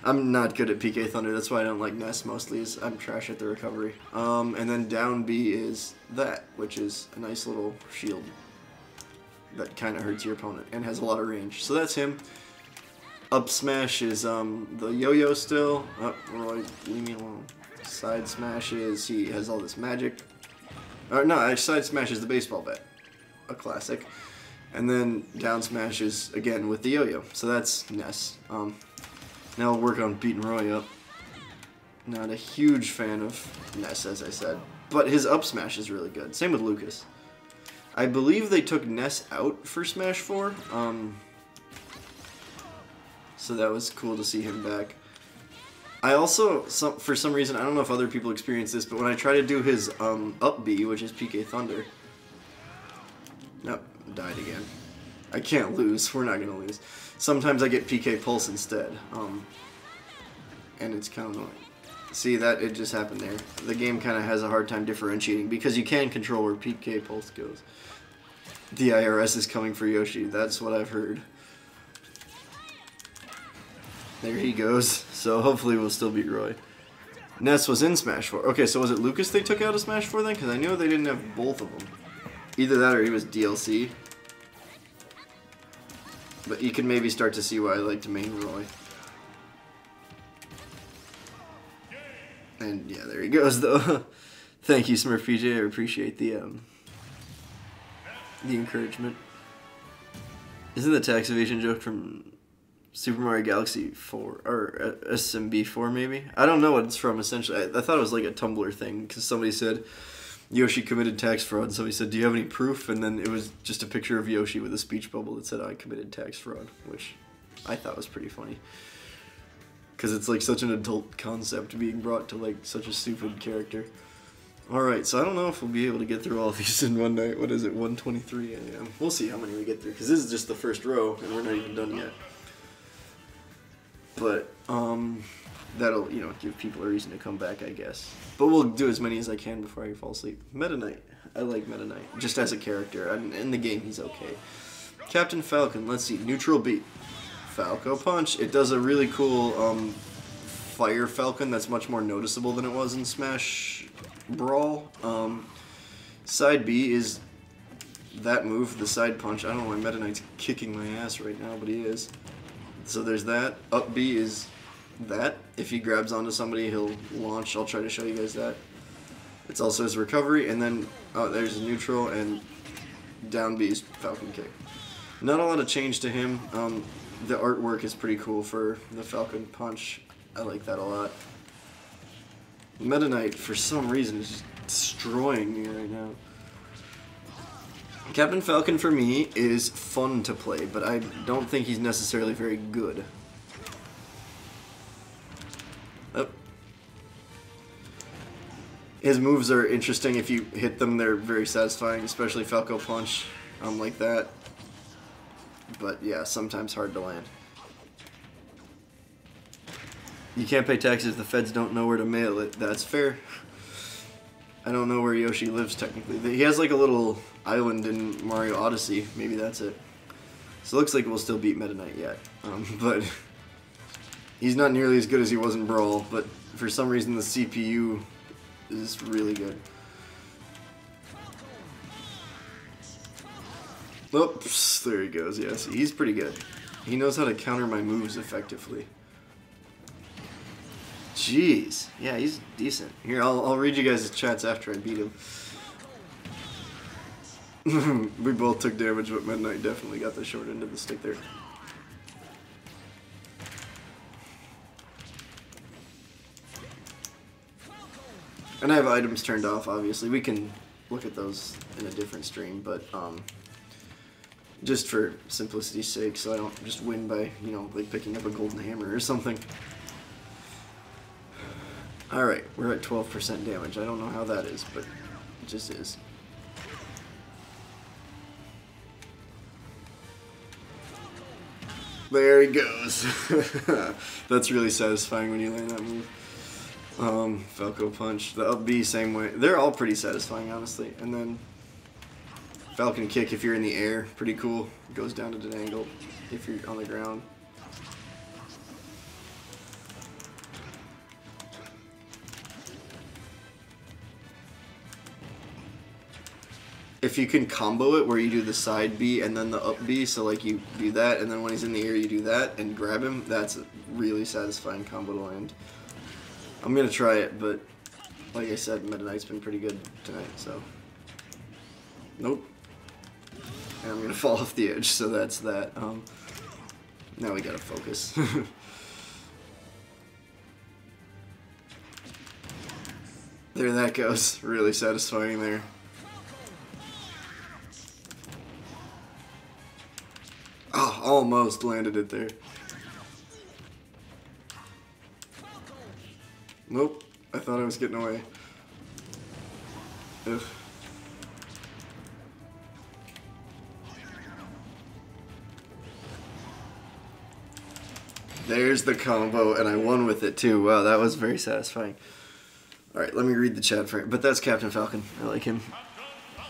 I'm not good at PK Thunder, that's why I don't like Ness mostly, is I'm trash at the recovery. And then down B is that, which is a nice little shield that kind of hurts your opponent and has a lot of range. So that's him. Up smash is the yo-yo still. Oh, Roy, leave me alone. Side smash is, he has all this magic. No, side smash is the baseball bat. A classic. And then down smash is, again, with the yo-yo. So that's Ness. Now we'll work on beating Roy up. Not a huge fan of Ness, as I said. But his up smash is really good. Same with Lucas. I believe they took Ness out for Smash 4. So that was cool to see him back. I also, for some reason, I don't know if other people experience this, but when I try to do his up B, which is PK Thunder... Nope, died again. I can't lose. We're not going to lose. Sometimes I get PK Pulse instead. And it's kind of annoying. See, it just happened there. The game kind of has a hard time differentiating because you can control where PK Pulse goes. The IRS is coming for Yoshi. That's what I've heard. There he goes. So hopefully we'll still beat Roy. Ness was in Smash 4. Okay, so was it Lucas they took out of Smash 4 then? Because I knew they didn't have both of them. Either that or he was DLC. But you can maybe start to see why I like to main Roy. And yeah, there he goes though. Thank you, Smurf PJ. I appreciate the encouragement. Isn't the tax evasion joke from Super Mario Galaxy 4 or SMB 4 maybe? I don't know what it's from essentially. I thought it was like a Tumblr thing because somebody said Yoshi committed tax fraud. Somebody said, do you have any proof? And then it was just a picture of Yoshi with a speech bubble that said, I committed tax fraud, which I thought was pretty funny. Because it's like such an adult concept being brought to like such a stupid character. Alright, so I don't know if we'll be able to get through all of these in one night. What is it, 1:23 a.m.? We'll see how many we get through, because this is just the first row, and we're not even done yet. But, that'll, you know, give people a reason to come back, I guess. But we'll do as many as I can before I fall asleep. Meta Knight. I like Meta Knight, just as a character. In the game, he's okay. Captain Falcon, let's see, neutral beat. Falco Punch. It does a really cool Fire Falcon that's much more noticeable than it was in Smash Brawl. Side B is that move, the side punch. I don't know why Meta Knight's kicking my ass right now, but he is. So there's that. Up B is that. If he grabs onto somebody, he'll launch. I'll try to show you guys that. It's also his recovery, and then there's his neutral, and down B is Falcon Kick. Not a lot of change to him. The artwork is pretty cool for the Falcon Punch. I like that a lot. Meta Knight, for some reason, is just destroying me right now. Captain Falcon, for me, is fun to play, but I don't think he's necessarily very good. Oh. His moves are interesting. If you hit them, they're very satisfying, especially Falco Punch, like that. But yeah, sometimes hard to land. You can't pay taxes, the feds don't know where to mail it. That's fair. I don't know where Yoshi lives technically. He has like a little island in Mario Odyssey. Maybe that's it. So it looks like we'll still beat Meta Knight yet. But he's not nearly as good as he was in Brawl, but for some reason the CPU is really good. Oops, there he goes. Yeah, see, he's pretty good. He knows how to counter my moves effectively. Jeez. Yeah, he's decent. Here, I'll read you guys' chats after I beat him. We both took damage, but Meta Knight definitely got the short end of the stick there. And I have items turned off, obviously. We can look at those in a different stream, but just for simplicity's sake, so I don't just win by, you know, like picking up a golden hammer or something. Alright, we're at 12% damage. I don't know how that is, but it just is. There he goes. That's really satisfying when you land that move. Falco Punch. The up B, same way. They're all pretty satisfying, honestly. And then Falcon Kick, if you're in the air, pretty cool. It goes down at an angle if you're on the ground. If you can combo it where you do the side B and then the up B, so like you do that, and then when he's in the air you do that and grab him, that's a really satisfying combo to land. I'm gonna try it, but like I said, Meta Knight's been pretty good tonight, so. Nope. And I'm gonna fall off the edge, so that's that. Now we gotta focus. There that goes. Really satisfying there. Oh, almost landed it there. Nope, I thought I was getting away. Ugh. There's the combo, and I won with it too. Wow, that was very satisfying. Alright, let me read the chat for it. But that's Captain Falcon. I like him.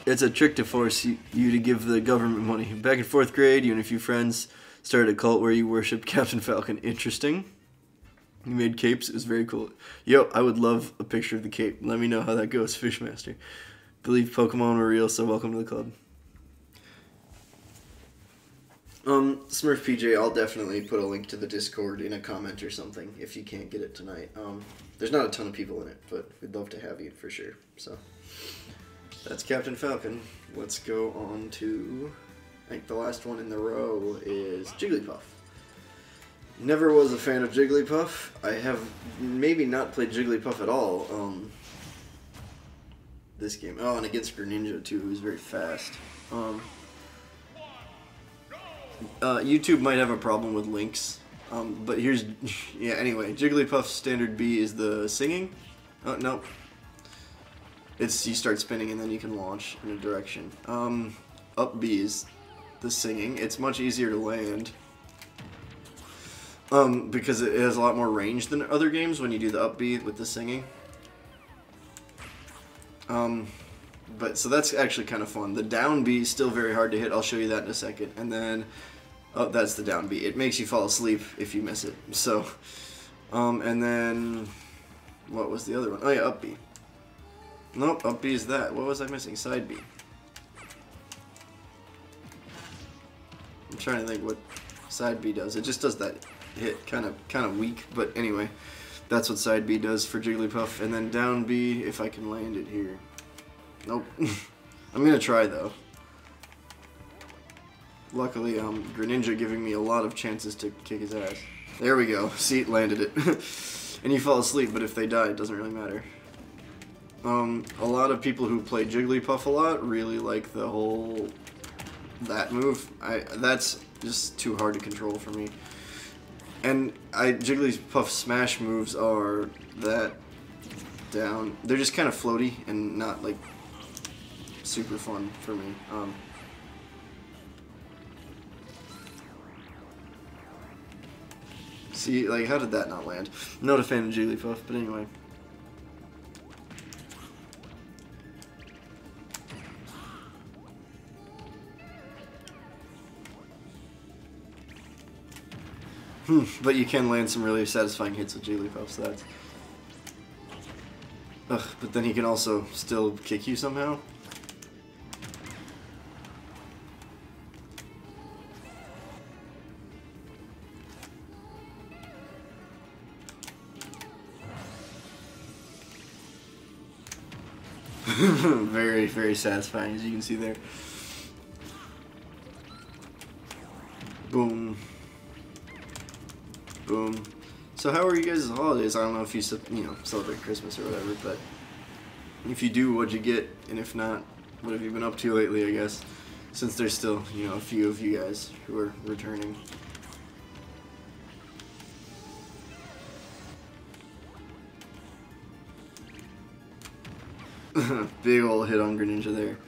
It's a trick to force you to give the government money. Back in 4th grade, you and a few friends started a cult where you worshipped Captain Falcon. Interesting. You made capes. It was very cool. Yo, I would love a picture of the cape. Let me know how that goes, Fishmaster. Believe Pokemon were real, so welcome to the club. Smurf PJ, I'll definitely put a link to the Discord in a comment or something if you can't get it tonight. There's not a ton of people in it, but we'd love to have you for sure. So that's Captain Falcon. Let's go on to, I think the last one in the row is Jigglypuff. Never was a fan of Jigglypuff. I have maybe not played Jigglypuff at all. This game. Oh, and against Greninja too, who's very fast. YouTube might have a problem with links. But here's, yeah, anyway, Jigglypuff's standard B is the singing. Oh, no. It's, you start spinning and then you can launch in a direction. Up B is the singing. It's much easier to land. Because it has a lot more range than other games when you do the up B with the singing. But, so that's actually kind of fun. The down B is still very hard to hit. I'll show you that in a second. And then, oh, that's the down B. It makes you fall asleep if you miss it. So, and then, what was the other one? Oh yeah, up B. Nope, up B is that. What was I missing? Side B. I'm trying to think what side B does. It just does that hit, kind of weak. But anyway, that's what side B does for Jigglypuff. And then down B, if I can land it here. Nope. I'm gonna try though. Luckily, Greninja giving me a lot of chances to kick his ass. There we go. See, it landed it. And you fall asleep, but if they die, it doesn't really matter. A lot of people who play Jigglypuff a lot really like the whole that move. That's just too hard to control for me. And Jigglypuff smash moves are that down. They're just kind of floaty and not like super fun for me. See, like, how did that not land? Not a fan of Jigglypuff, but anyway. But you can land some really satisfying hits with Jigglypuff, so that's... Ugh, but then he can also still kick you somehow. Very, very satisfying, as you can see there. Boom. Boom. So how are you guys' holidays? I don't know if you celebrate Christmas or whatever, but if you do, what'd you get? And if not, what have you been up to lately, I guess? Since there's still, a few of you guys who are returning. Big ol' hit on Greninja there.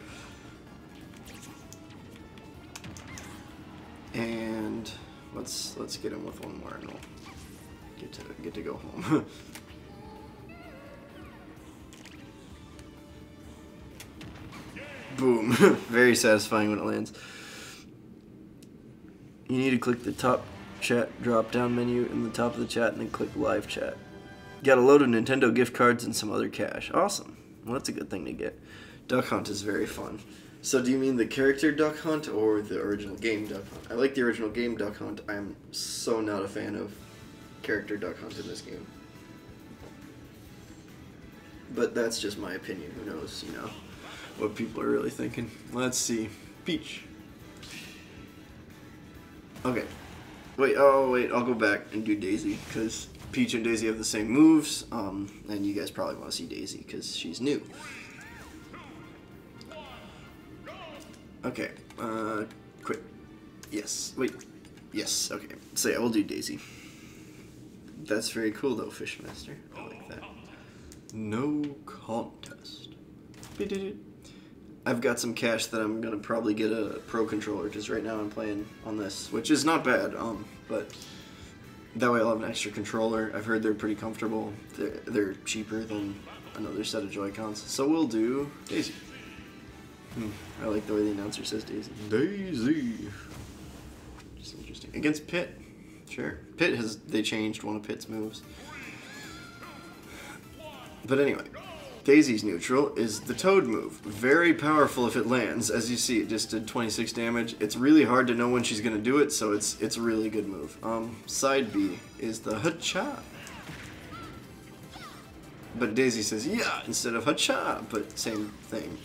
And let's get him with one more and we'll get to go home. Boom. Very satisfying when it lands. You need to click the top chat drop down menu in the top of the chat and then click live chat. Got a load of Nintendo gift cards and some other cash. Awesome. Well, that's a good thing to get. Duck Hunt is very fun. So do you mean the character Duck Hunt or the original game Duck Hunt? I like the original game Duck Hunt. I'm so not a fan of character Duck Hunt in this game. But that's just my opinion. Who knows, what people are really thinking. Let's see. Peach. Okay. Wait, I'll go back and do Daisy, because Peach and Daisy have the same moves, and you guys probably want to see Daisy, because she's new. Okay, quit. Yes, wait. Yes, okay. So yeah, we'll do Daisy. That's very cool though, Fishmaster. I like that. No contest. I've got some cash that I'm gonna probably get a Pro Controller, because right now I'm playing on this, which is not bad, but that way I'll have an extra controller. I've heard they're pretty comfortable. They're cheaper than another set of Joy-Cons. So we'll do Daisy. I like the way the announcer says Daisy. Daisy! Just interesting. Against Pit. Sure. They changed one of Pit's moves. But anyway, Daisy's neutral is the Toad move. Very powerful if it lands. As you see, it just did 26 damage. It's really hard to know when she's going to do it, so it's a really good move. Side B is the Hacha. But Daisy says yeah instead of Hacha, but same thing.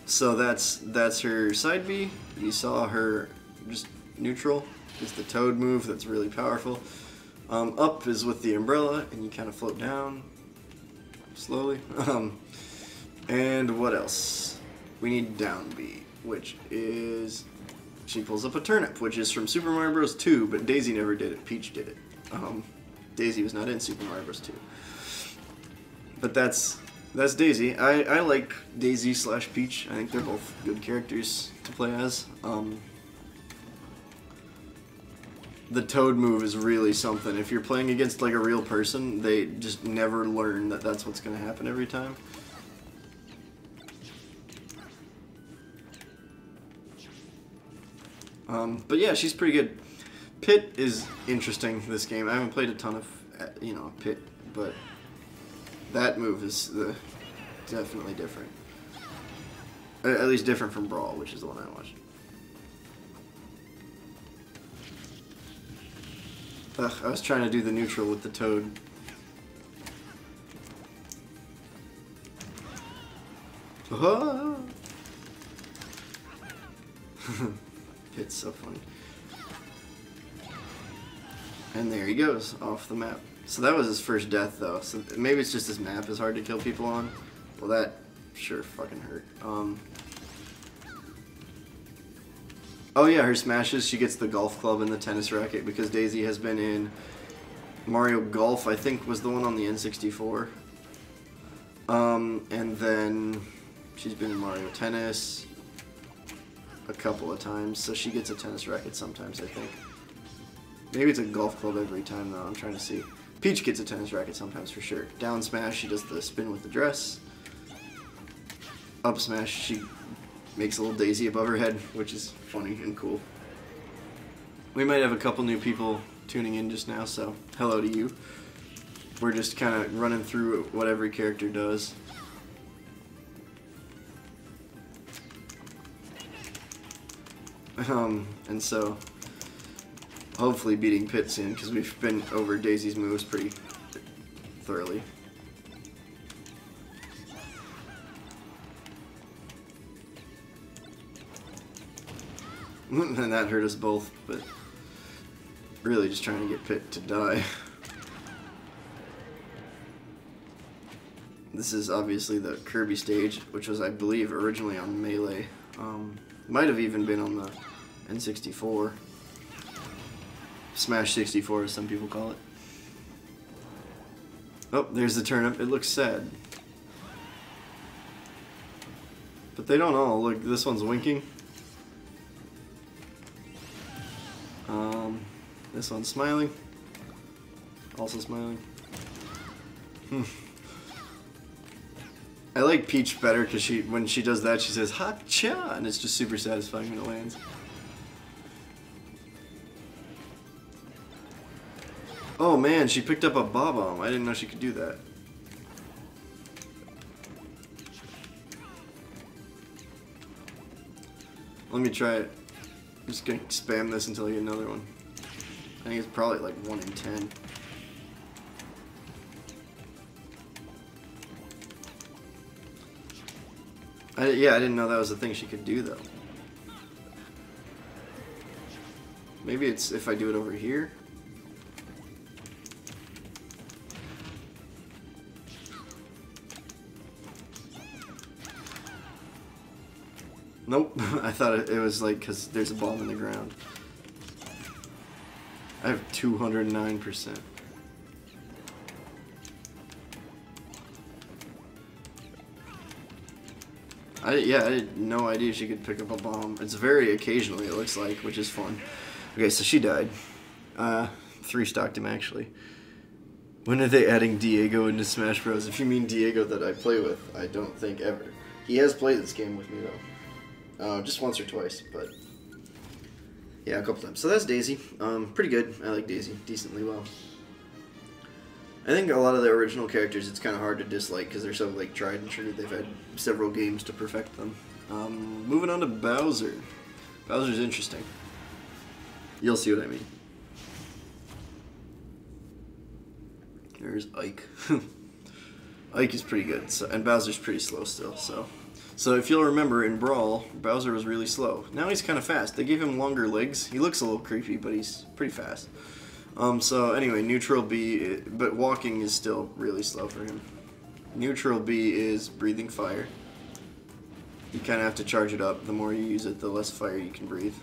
So that's her side B. You saw her just neutral is the Toad move. That's really powerful. Up is with the umbrella, and you kind of float down slowly. And what else? We need down B, which is she pulls up a turnip, which is from Super Mario Bros. 2, but Daisy never did it. Peach did it. Daisy was not in Super Mario Bros. 2. But that's Daisy. I like Daisy / Peach. I think they're both good characters to play as. The Toad move is really something. If you're playing against like a real person, they just never learn that that's what's going to happen every time. But yeah, she's pretty good. Pit is interesting this game. I haven't played a ton of, Pit, but that move is definitely different. At least different from Brawl, which is the one I watched. Ugh, I was trying to do the neutral with the Toad. Ah! It's so funny. And there he goes, off the map. So that was his first death, though. So maybe it's just his map is hard to kill people on. Well, that sure fucking hurt. Oh yeah, her smashes, she gets the golf club and the tennis racket because Daisy has been in Mario Golf, I think was the one on the N64. And then she's been in Mario Tennis a couple of times, so she gets a tennis racket sometimes, I think. Maybe it's a golf club every time, though. I'm trying to see. Peach gets a tennis racket sometimes, for sure. Down smash, she does the spin with the dress. Up smash, she makes a little Daisy above her head, which is funny and cool. We might have a couple new people tuning in just now, so hello to you. We're just kind of running through what every character does. And so hopefully beating Pit soon, because we've been over Daisy's moves pretty thoroughly. And that hurt us both, but really just trying to get Pit to die. This is obviously the Kirby stage, which was, I believe, originally on Melee. Might have even been on the N64. Smash 64, as some people call it. Oh, there's the turnip. It looks sad. But they don't all. Look, this one's winking. This one's smiling. Also smiling. I like Peach better because when she does that, she says "Ha-cha," and it's just super satisfying when it lands. Oh man, she picked up a Bob-omb. I didn't know she could do that. Let me try it. I'm just gonna spam this until I get another one. I think it's probably like 1 in 10. Yeah, I didn't know that was a thing she could do though. Maybe it's if I do it over here. Nope, I thought it was like because there's a bomb in the ground. I have 209%. I had no idea she could pick up a bomb. It's very occasionally, it looks like, which is fun. Okay, so she died. 3-stocked him, actually. When are they adding Diego into Smash Bros? If you mean Diego that I play with, I don't think ever. He has played this game with me, though. Just once or twice, but... yeah, a couple times. So that's Daisy. Pretty good. I like Daisy decently well. I think a lot of the original characters, it's kind of hard to dislike because they're so like tried and true. They've had several games to perfect them. Moving on to Bowser. Bowser's interesting. You'll see what I mean. There's Ike. Ike is pretty good, so, and Bowser's pretty slow still. So if you'll remember, in Brawl, Bowser was really slow. Now he's kind of fast. They gave him longer legs. He looks a little creepy, but he's pretty fast. So anyway, neutral B, but walking is still really slow for him. Neutral B is breathing fire. You kind of have to charge it up. The more you use it, the less fire you can breathe.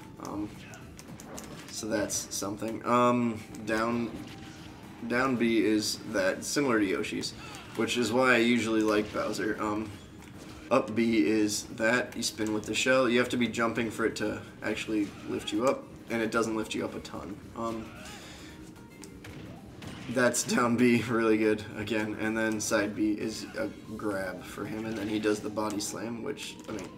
So that's something. Down B is that, similar to Yoshi's, which is why I usually like Bowser. Up B is that, you spin with the shell. You have to be jumping for it to actually lift you up, and it doesn't lift you up a ton. That's down B, really good, again, and then side B is a grab for him, and then he does the body slam, which, I mean,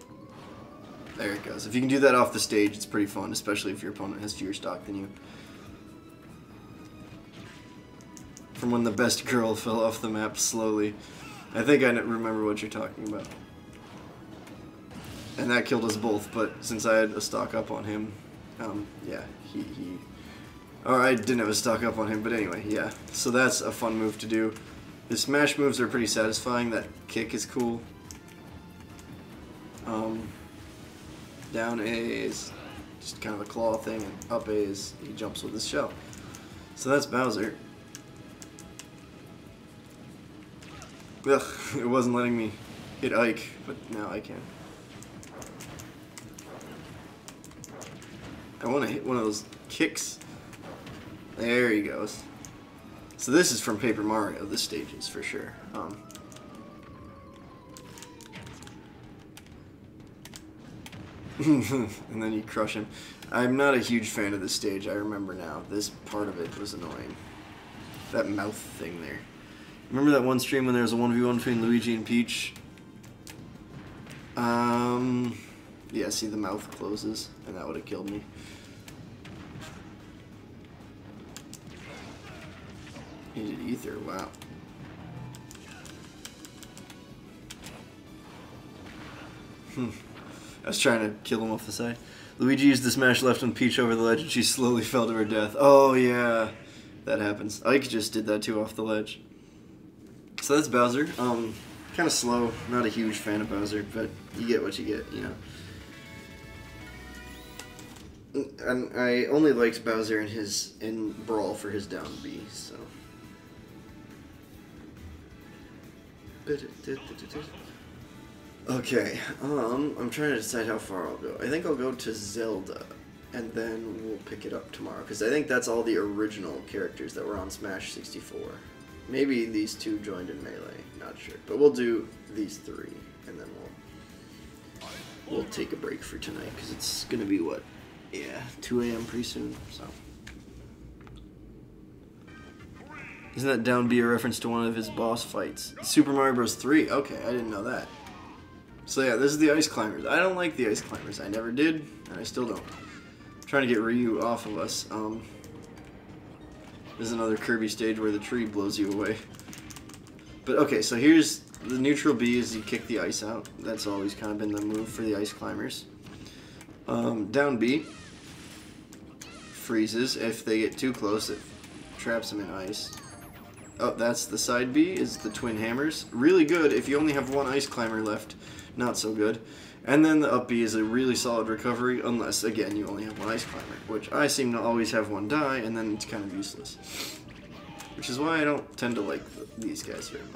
there it goes. If you can do that off the stage, it's pretty fun, especially if your opponent has fewer stock than you. From when the best girl fell off the map slowly. I think I remember what you're talking about. And that killed us both, but since I had a stock up on him, yeah, or I didn't have a stock up on him, but anyway, yeah. So that's a fun move to do. The smash moves are pretty satisfying. That kick is cool. Down A is just kind of a claw thing, and up A is he jumps with his shell. So that's Bowser. Ugh, it wasn't letting me hit Ike, but now I can. I want to hit one of those kicks. There he goes. So this is from Paper Mario, this stage is for sure. And then you crush him. I'm not a huge fan of this stage, I remember now. This part of it was annoying. That mouth thing there. Remember that one stream when there was a 1v1 between Luigi and Peach? Yeah, see the mouth closes, and that would have killed me. He did ether, wow. I was trying to kill him off the side. Luigi used the smash left on Peach over the ledge and she slowly fell to her death. Oh yeah, that happens. Ike just did that too off the ledge. So that's Bowser. Kind of slow. Not a huge fan of Bowser, but you get what you get, you know. And I only liked Bowser in Brawl for his down B, so. Okay, I'm trying to decide how far I'll go. I think I'll go to Zelda, and then we'll pick it up tomorrow, because I think that's all the original characters that were on Smash 64. Maybe these two joined in Melee, not sure. But we'll do these three, and then we'll take a break for tonight, because it's going to be, what, yeah, 2 a.m. pretty soon, so. Isn't that down B a reference to one of his boss fights? Super Mario Bros. 3? Okay, I didn't know that. So yeah, this is the Ice Climbers. I don't like the Ice Climbers. I never did, and I still don't. I'm trying to get Ryu off of us. This is another Kirby stage where the tree blows you away. But okay, so here's the neutral B is you kick the ice out. That's always kind of been the move for the Ice Climbers. Down B freezes. If they get too close, it traps them in ice. Oh, that's the side B, is the twin hammers. Really good if you only have one Ice Climber left. Not so good. And then the up B is a really solid recovery, unless, again, you only have one Ice Climber, which I seem to always have one die, and then it's kind of useless. Which is why I don't tend to like these guys very much.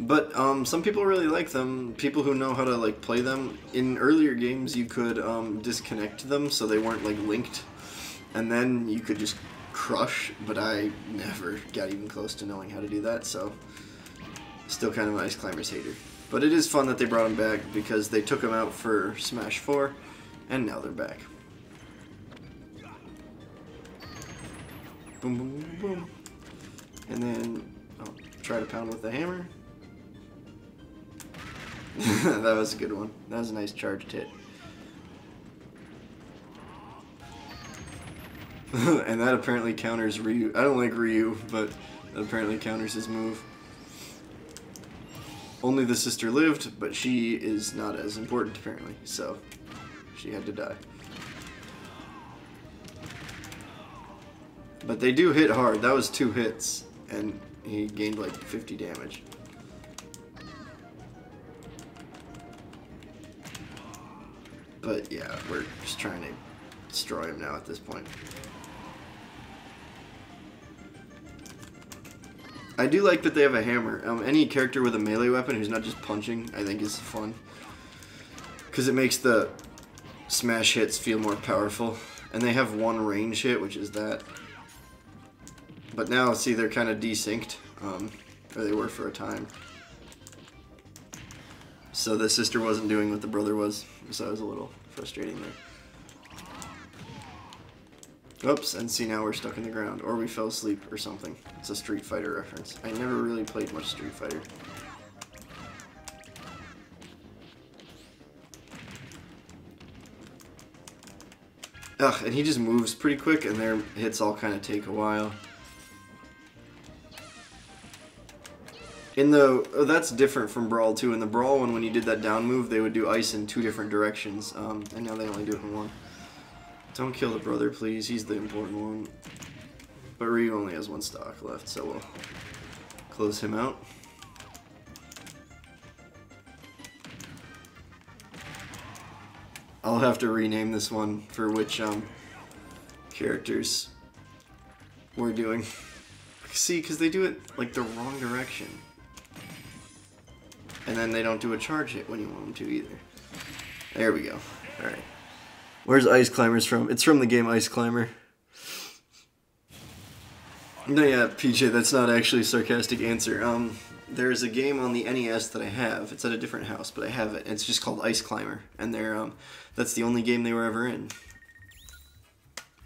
But some people really like them. People who know how to like play them. In earlier games, you could disconnect them so they weren't like linked, and then you could just crush. But I never got even close to knowing how to do that, so still kind of an Ice Climbers hater. But it is fun that they brought them back because they took them out for Smash 4, and now they're back. Boom, boom, boom, boom. And then I'll try to pound with the hammer. That was a good one. That was a nice charged hit. And that apparently counters Ryu. I don't like Ryu, but that apparently counters his move. Only the sister lived, but she is not as important apparently, so she had to die. But they do hit hard. That was 2 hits, and he gained like 50 damage. But yeah, we're just trying to destroy him now at this point. I do like that they have a hammer. Any character with a melee weapon who's not just punching, I think is fun. Because it makes the smash hits feel more powerful. And they have one range hit, which is that. But now, see, they're kind of desynced. Or they were for a time. So the sister wasn't doing what the brother was. So it was a little frustrating there. Oops, and see, now we're stuck in the ground. Or we fell asleep or something. It's a Street Fighter reference. I never really played much Street Fighter. Ugh, and he just moves pretty quick, and their hits all kind of take a while. That's different from Brawl 2. In the Brawl one, when you did that down move, they would do ice in 2 different directions, and now they only do it in 1. Don't kill the brother, please. He's the important one. But Ryu only has 1 stock left, so we'll close him out. I'll have to rename this one for which characters we're doing. See, because they do it like the wrong direction. And then they don't do a charge hit when you want them to either. There we go. Alright. Where's Ice Climbers from? It's from the game Ice Climber. No, yeah, PJ, that's not actually a sarcastic answer. There's a game on the NES that I have. It's at a different house, but I have it. It's just called Ice Climber. And that's the only game they were ever in.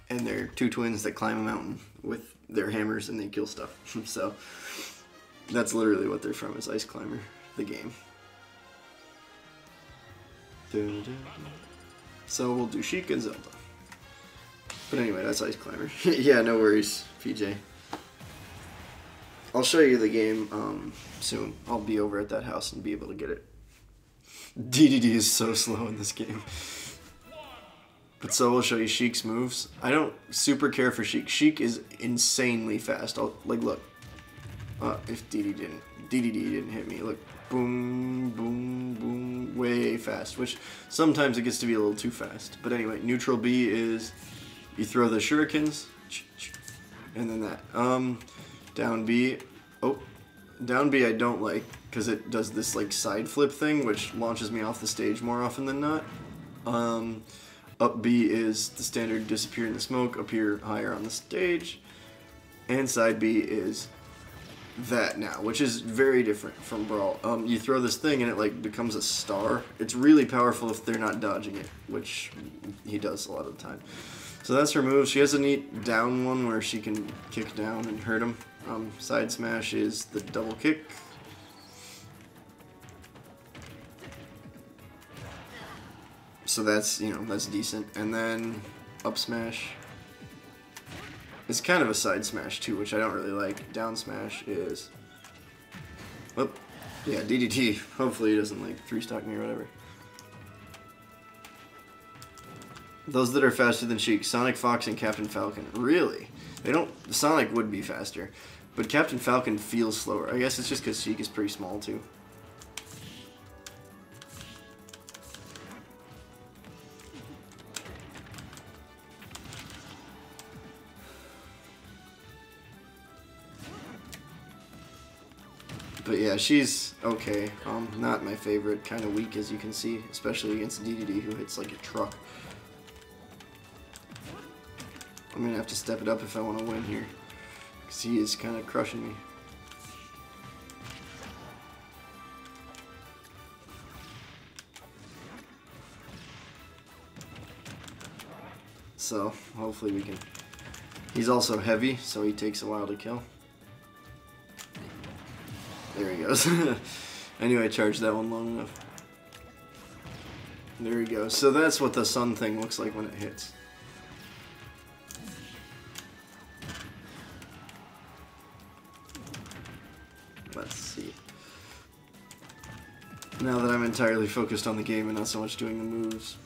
And they're 2 twins that climb a mountain with their hammers and they kill stuff. So that's literally what they're from, is Ice Climber, the game. So we'll do Sheik and Zelda. But anyway, that's Ice Climber. Yeah, no worries, PJ. I'll show you the game soon. I'll be over at that house and be able to get it. DDD is so slow in this game. But so we'll show you Sheik's moves. I don't super care for Sheik. Sheik is insanely fast. Like, look. If DDD didn't hit me, look, boom, boom, boom, way fast, which sometimes it gets to be a little too fast. But anyway, neutral B is you throw the shurikens, and then that. Down B, oh, down B I don't like, because it does this like side flip thing, which launches me off the stage more often than not. Up B is the standard disappear in the smoke, appear higher on the stage. And side B is that now, which is very different from Brawl. You throw this thing and it like becomes a star. It's really powerful if they're not dodging it, which he does a lot of the time. So that's her move. She has a neat down one where she can kick down and hurt him. Side smash is the double kick. So that's, you know, that's decent. And then up smash. It's kind of a side smash too, which I don't really like. Down smash is, oh, yeah, DDT. Hopefully he doesn't like 3-stock me or whatever. Those that are faster than Sheik, Sonic, Fox, and Captain Falcon. Really? They don't, Sonic would be faster, but Captain Falcon feels slower. I guess it's just because Sheik is pretty small too. But yeah, she's okay. Not my favorite. Kind of weak, as you can see, especially against DDD, who hits like a truck. I'm gonna have to step it up if I want to win here, because he is kind of crushing me. So hopefully we can. He's also heavy, so he takes a while to kill. There he goes. Anyway, I charged that one long enough. There he goes. So that's what the sun thing looks like when it hits. Let's see. Now that I'm entirely focused on the game and not so much doing the moves.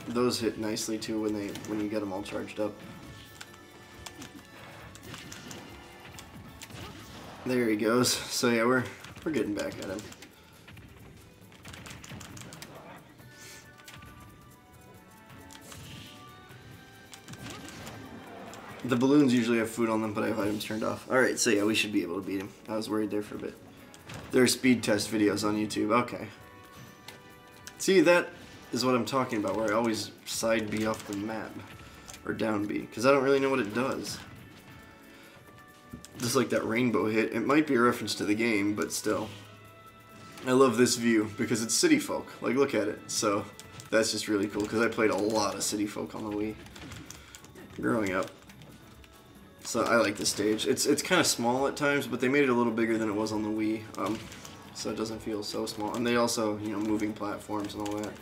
Those hit nicely too when you get them all charged up. There he goes. So yeah, we're getting back at him. The balloons usually have food on them, but I have items turned off. Alright, so yeah, we should be able to beat him. I was worried there for a bit. There are speed test videos on YouTube. Okay. See, that is what I'm talking about, where I always side B off the map. Or down B, because I don't really know what it does. Just like that rainbow hit. It might be a reference to the game, but still. I love this view because it's City Folk. Like, look at it. So, that's just really cool because I played a lot of City Folk on the Wii growing up. So, I like this stage. It's kind of small at times, but they made it a little bigger than it was on the Wii. So it doesn't feel so small. And they also, you know, moving platforms and all that.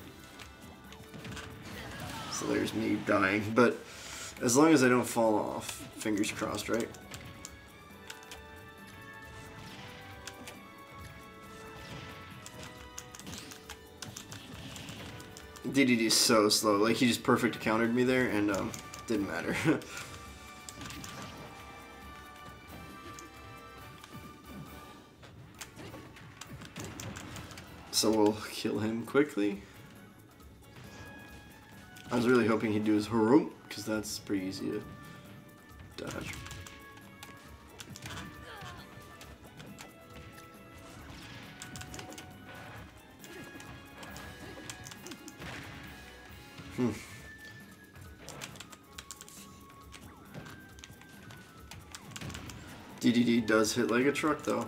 So there's me dying. But as long as I don't fall off, fingers crossed, right? DDD is so slow. Like, he just perfect countered me there, and didn't matter. So we'll kill him quickly. I was really hoping he'd do his haroom, because that's pretty easy to dodge. DDD does hit like a truck, though.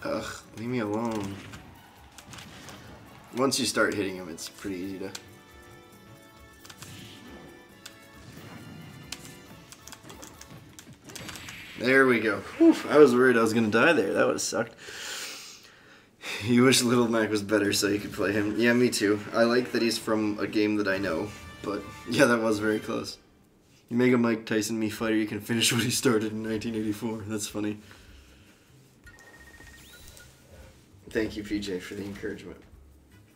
Ugh, leave me alone. Once you start hitting him, it's pretty easy to... There we go. Whew, I was worried I was gonna die there. That would have sucked. You wish Little Mac was better so you could play him. Yeah, me too. I like that he's from a game that I know, but yeah, that was very close. You make a Mike Tyson Mii fighter, you can finish what he started in 1984. That's funny. Thank you, PJ, for the encouragement.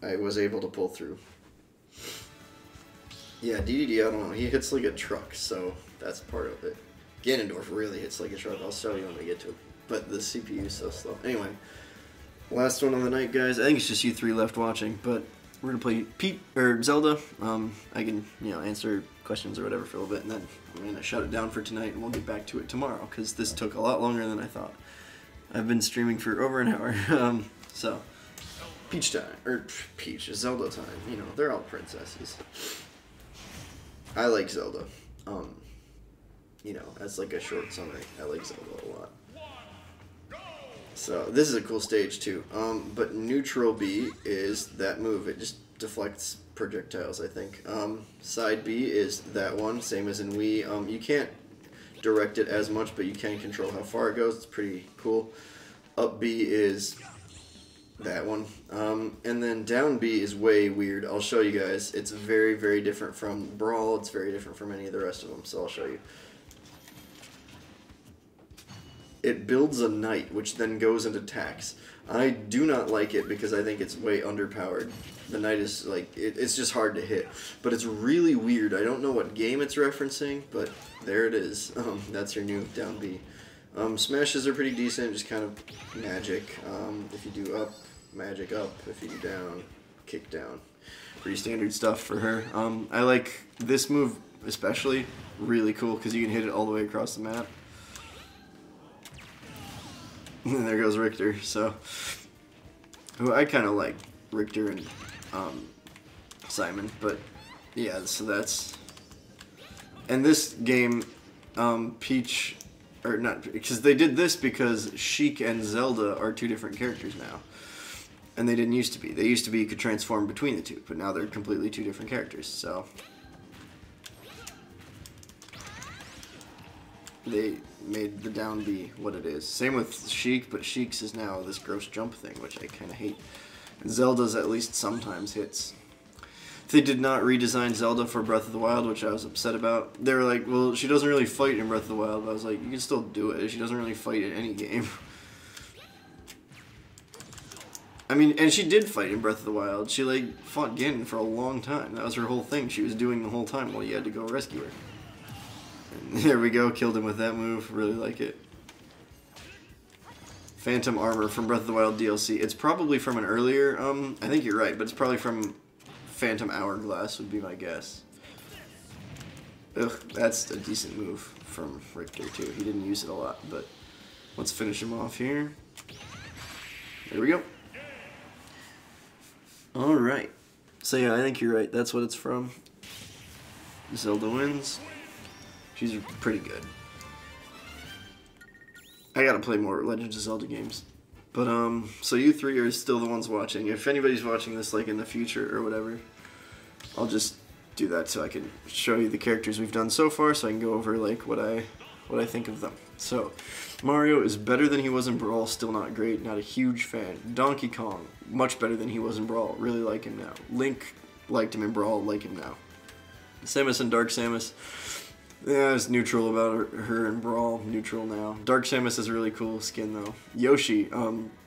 I was able to pull through. Yeah, DDD, I don't know. He hits like a truck, so that's part of it. Ganondorf really hits like a truck. I'll show you when we get to it. But the CPU is so slow. Anyway, last one of the night, guys. I think it's just you three left watching, but we're gonna play Zelda. I can answer questions or whatever for a little bit, and then I'm gonna shut it down for tonight, and we'll get back to it tomorrow because this took a lot longer than I thought. I've been streaming for over an hour, so Peach time or Zelda time. You know, they're all princesses. I like Zelda. You know, as like a short summary, I like Zelda a lot. So this is a cool stage too. But neutral B is that move. It just deflects projectiles, I think. Side B is that one, same as in Wii. You can't direct it as much, but you can control how far it goes. It's pretty cool. Up B is that one. And then down B is way weird. I'll show you guys. It's very, very different from Brawl. It's very different from any of the rest of them, so I'll show you. It builds a knight, which then goes and attacks. I do not like it because I think it's way underpowered. The knight is like, it's just hard to hit. But it's really weird. I don't know what game it's referencing, but there it is. That's your new down B. Smashes are pretty decent, just kind of magic. If you do up, magic up. If you do down, kick down. Pretty standard stuff for her. I like this move especially. Really cool because you can hit it all the way across the map. And there goes Richter. So, I kind of like Richter and Simon, but yeah. So that's, and this game, Peach, or not, because they did this because Sheik and Zelda are two different characters now, and they didn't used to be. They used to be you could transform between the two, but now they're completely two different characters. So they made the down B what it is. Same with Sheik, but Sheik's is now this gross jump thing, which I kind of hate. Zelda's at least sometimes hits. They did not redesign Zelda for Breath of the Wild, which I was upset about. They were like, well, she doesn't really fight in Breath of the Wild. But I was like, you can still do it. She doesn't really fight in any game. I mean, and she did fight in Breath of the Wild. She, like, fought Ganon for a long time. That was her whole thing. She was doing the whole time while you had to go rescue her. There we go, killed him with that move. Really like it. Phantom Armor from Breath of the Wild DLC. It's probably from an earlier, I think you're right, but it's probably from Phantom Hourglass would be my guess. Ugh, that's a decent move from Richter too. He didn't use it a lot, but let's finish him off here. There we go. Alright. So yeah, I think you're right. That's what it's from. Zelda wins. She's pretty good. I gotta play more Legends of Zelda games. But, so you three are still the ones watching. If anybody's watching this, like, in the future or whatever, I'll just do that so I can show you the characters we've done so far, so I can go over, like, what I think of them. So, Mario is better than he was in Brawl, still not great, not a huge fan. Donkey Kong, much better than he was in Brawl, really like him now. Link, liked him in Brawl, like him now. Samus and Dark Samus, yeah, I was neutral about her in Brawl, neutral now. Dark Samus is a really cool skin though. Yoshi,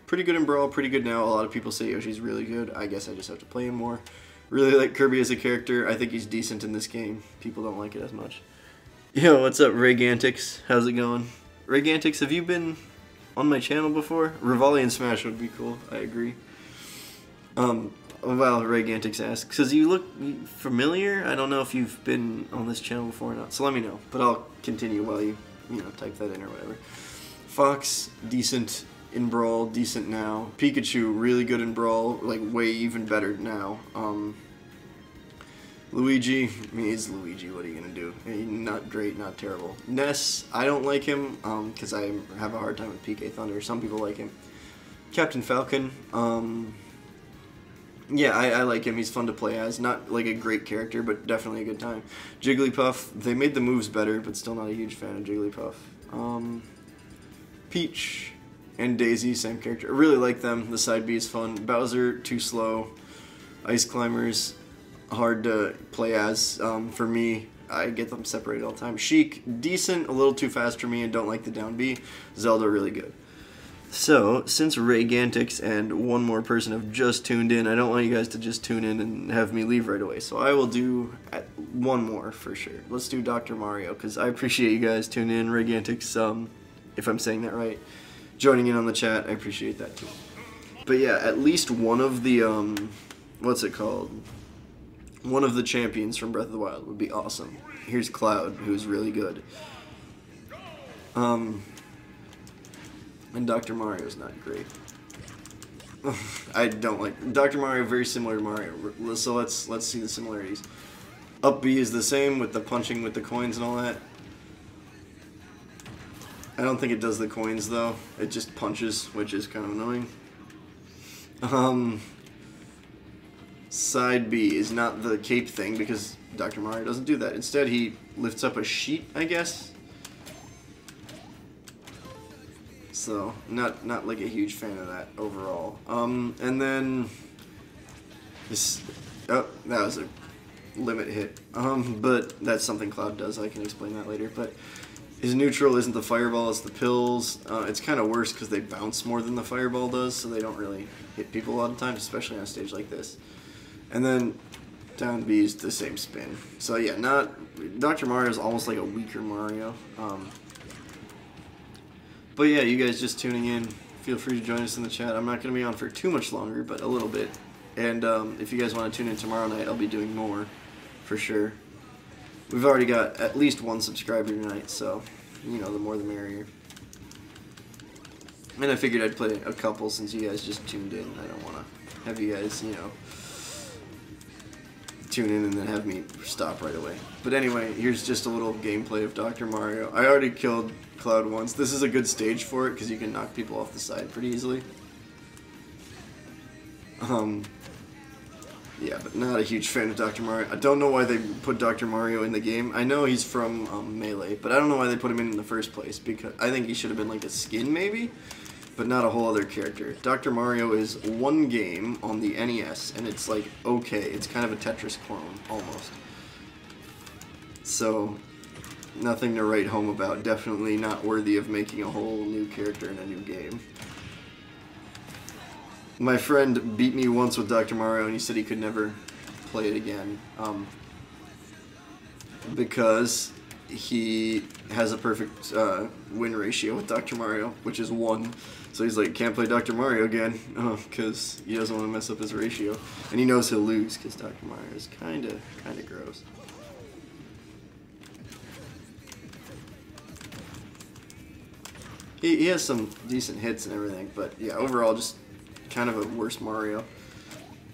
pretty good in Brawl, pretty good now. A lot of people say Yoshi's really good. I guess I just have to play him more. Really like Kirby as a character. I think he's decent in this game. People don't like it as much. Yo, what's up, Raygantics? How's it going? Raygantics, have you been on my channel before? Rivali and Smash would be cool, I agree. Well, Raygantics asks, because you look familiar. I don't know if you've been on this channel before or not, so let me know. But I'll continue while you type that in or whatever. Fox, decent in Brawl, decent now. Pikachu, really good in Brawl, like way even better now. Luigi, I mean, he's Luigi, what are you gonna do? Not great, not terrible. Ness, I don't like him, because I have a hard time with PK Thunder. Some people like him. Captain Falcon, yeah, I like him. He's fun to play as. Not like a great character, but definitely a good time. Jigglypuff, they made the moves better, but still not a huge fan of Jigglypuff. Peach and Daisy, same character. I really like them. The side B is fun. Bowser, too slow. Ice Climbers, hard to play as. For me, I get them separated all the time. Sheik, decent, a little too fast for me, and don't like the down B. Zelda, really good. So, since Raygantics and one more person have just tuned in, I don't want you guys to just tune in and have me leave right away. So I will do one more for sure. Let's do Dr. Mario, because I appreciate you guys tuning in. Regantics, if I'm saying that right, joining in on the chat. I appreciate that too. But yeah, at least one of the, what's it called? One of the champions from Breath of the Wild would be awesome. Here's Cloud, who's really good. And Dr. Mario's not great. I don't like Dr. Mario. Very similar to Mario. So let's see the similarities. Up B is the same with the punching with the coins and all that. I don't think it does the coins though. It just punches, which is kind of annoying. Side B is not the cape thing because Dr. Mario doesn't do that. Instead, he lifts up a sheet, I guess. So, not like a huge fan of that overall. And then this, oh, that was a limit hit. But that's something Cloud does. I can explain that later. But his neutral isn't the fireball, it's the pills. It's kind of worse because they bounce more than the fireball does, so they don't really hit people a lot of times, especially on a stage like this. And then down B is the same spin. So yeah, Dr. Mario is almost like a weaker Mario. But yeah, you guys just tuning in, feel free to join us in the chat. I'm not going to be on for too much longer, but a little bit. And if you guys want to tune in tomorrow night, I'll be doing more, for sure. We've already got at least one subscriber tonight, so, you know, the more the merrier. And I figured I'd play a couple since you guys just tuned in. I don't want to have you guys, you know, tune in and then have me stop right away. But anyway, here's just a little gameplay of Dr. Mario. I already killed Cloud once. This is a good stage for it because you can knock people off the side pretty easily. Yeah, but not a huge fan of Dr. Mario. I don't know why they put Dr. Mario in the game. I know he's from Melee, but I don't know why they put him in the first place, because I think he should have been like a skin maybe, but not a whole other character. Dr. Mario is one game on the NES, and it's like, okay, it's kind of a Tetris clone, almost. So, nothing to write home about. Definitely not worthy of making a whole new character in a new game. My friend beat me once with Dr. Mario, and he said he could never play it again. Because he has a perfect win ratio with Dr. Mario, which is 1. So he's like, can't play Dr. Mario again, because he doesn't want to mess up his ratio. And he knows he'll lose, because Dr. Mario is kind of gross. He has some decent hits and everything, but yeah, overall just kind of a worse Mario.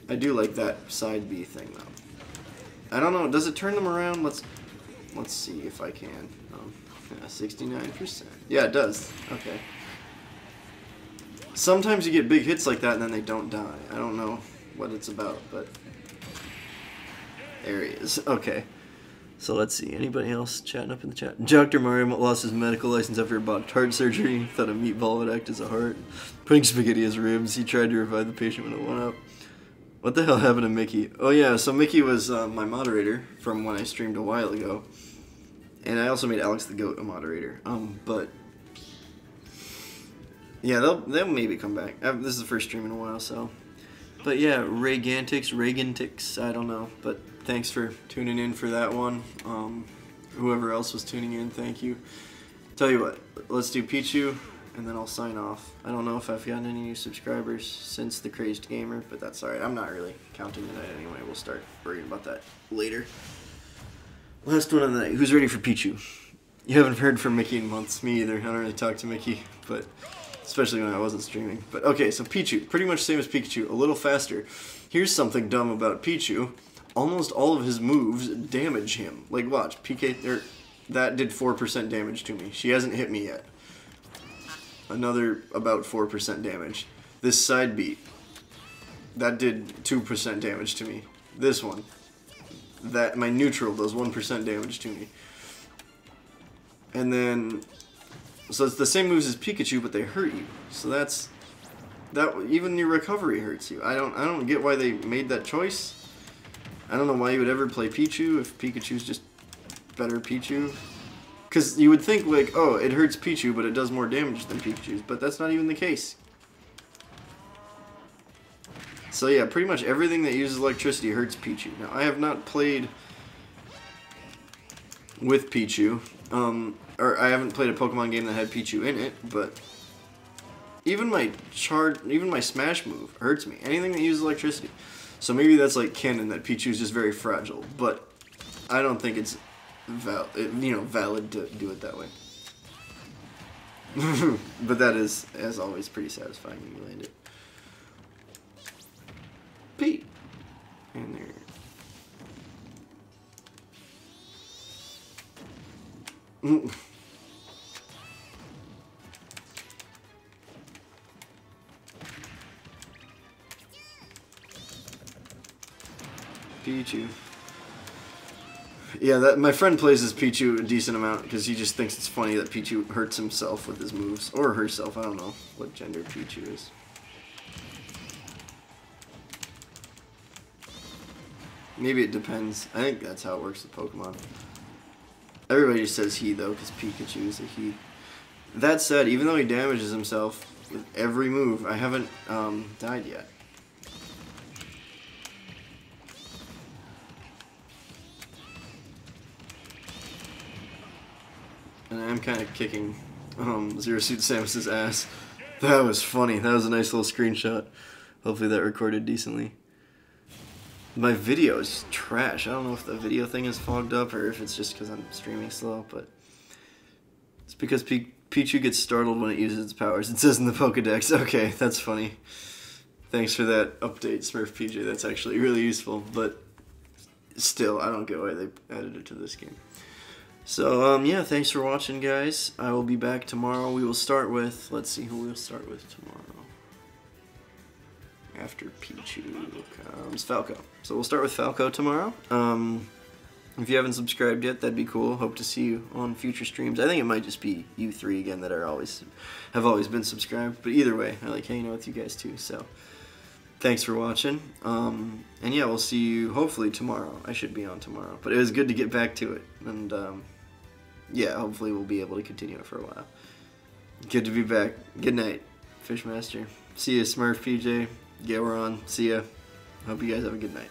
I do like that side B thing though. I don't know, does it turn them around? Let's see if I can. 69%. Yeah, it does. Okay. Sometimes you get big hits like that and then they don't die. I don't know what it's about, but there he is. Okay. So let's see. Anybody else chatting up in the chat? Dr. Mario lost his medical license after he bought heart surgery. Thought a meatball would act as a heart. Putting spaghetti as ribs. He tried to revive the patient when it went up. What the hell happened to Mickey? Oh yeah, so Mickey was my moderator from when I streamed a while ago. And I also made Alex the Goat a moderator. But yeah, they'll maybe come back. This is the first stream in a while, so. But yeah, Regantics, I don't know. But thanks for tuning in for that one. Whoever else was tuning in, thank you. Tell you what, let's do Pichu, and then I'll sign off. I don't know if I've gotten any new subscribers since the Crazed Gamer, but that's alright. I'm not really counting the night anyway. We'll start worrying about that later. Last one of the night. Who's ready for Pichu? You haven't heard from Mickey in months. Me either. I don't really talk to Mickey, but especially when I wasn't streaming. But okay, so Pichu, pretty much same as Pikachu, a little faster. Here's something dumb about Pichu. Almost all of his moves damage him. Like, watch, that did 4% damage to me. She hasn't hit me yet. Another about 4% damage. This side beat, that did 2% damage to me. This one, my neutral does 1% damage to me. And then, so it's the same moves as Pikachu, but they hurt you. So that even your recovery hurts you. I don't get why they made that choice. I don't know why you would ever play Pichu if Pikachu's just better Pichu. Because you would think, like, oh, it hurts Pichu, but it does more damage than Pikachu's. But that's not even the case. So yeah, pretty much everything that uses electricity hurts Pichu. Now, I have not played with Pichu. Or I haven't played a Pokemon game that had Pichu in it, but even my Smash move hurts me. Anything that uses electricity. So maybe that's like canon that Pichu is just very fragile, but I don't think it's valid to do it that way. But that is, as always, pretty satisfying when you land it. Pete. And there. Pichu. Yeah, my friend plays as Pichu a decent amount because he just thinks it's funny that Pichu hurts himself with his moves. Or herself, I don't know what gender Pichu is. Maybe it depends. I think that's how it works with Pokemon. Everybody just says he, though, because Pikachu is a he. That said, even though he damages himself with every move, I haven't died yet. And I am kind of kicking Zero Suit Samus's ass. That was funny. That was a nice little screenshot. Hopefully that recorded decently. My video is trash. I don't know if the video thing is fogged up or if it's just because I'm streaming slow, but it's because Pichu gets startled when it uses its powers. It says in the Pokedex. Okay, that's funny. Thanks for that update, Smurf PJ. That's actually really useful, but still, I don't get why they added it to this game. So, yeah, thanks for watching, guys. I will be back tomorrow. We will start with, let's see who we'll start with tomorrow. After Pichu comes Falco. So we'll start with Falco tomorrow. If you haven't subscribed yet, that'd be cool. Hope to see you on future streams. I think it might just be you three again that have always been subscribed. But either way, I like hanging out with you guys too. So thanks for watching. And yeah, we'll see you hopefully tomorrow. I should be on tomorrow. But it was good to get back to it. And yeah, hopefully we'll be able to continue it for a while. Good to be back. Good night, Fishmaster. See you, Smurf PJ. Yeah, we're on. See ya. Hope you guys have a good night.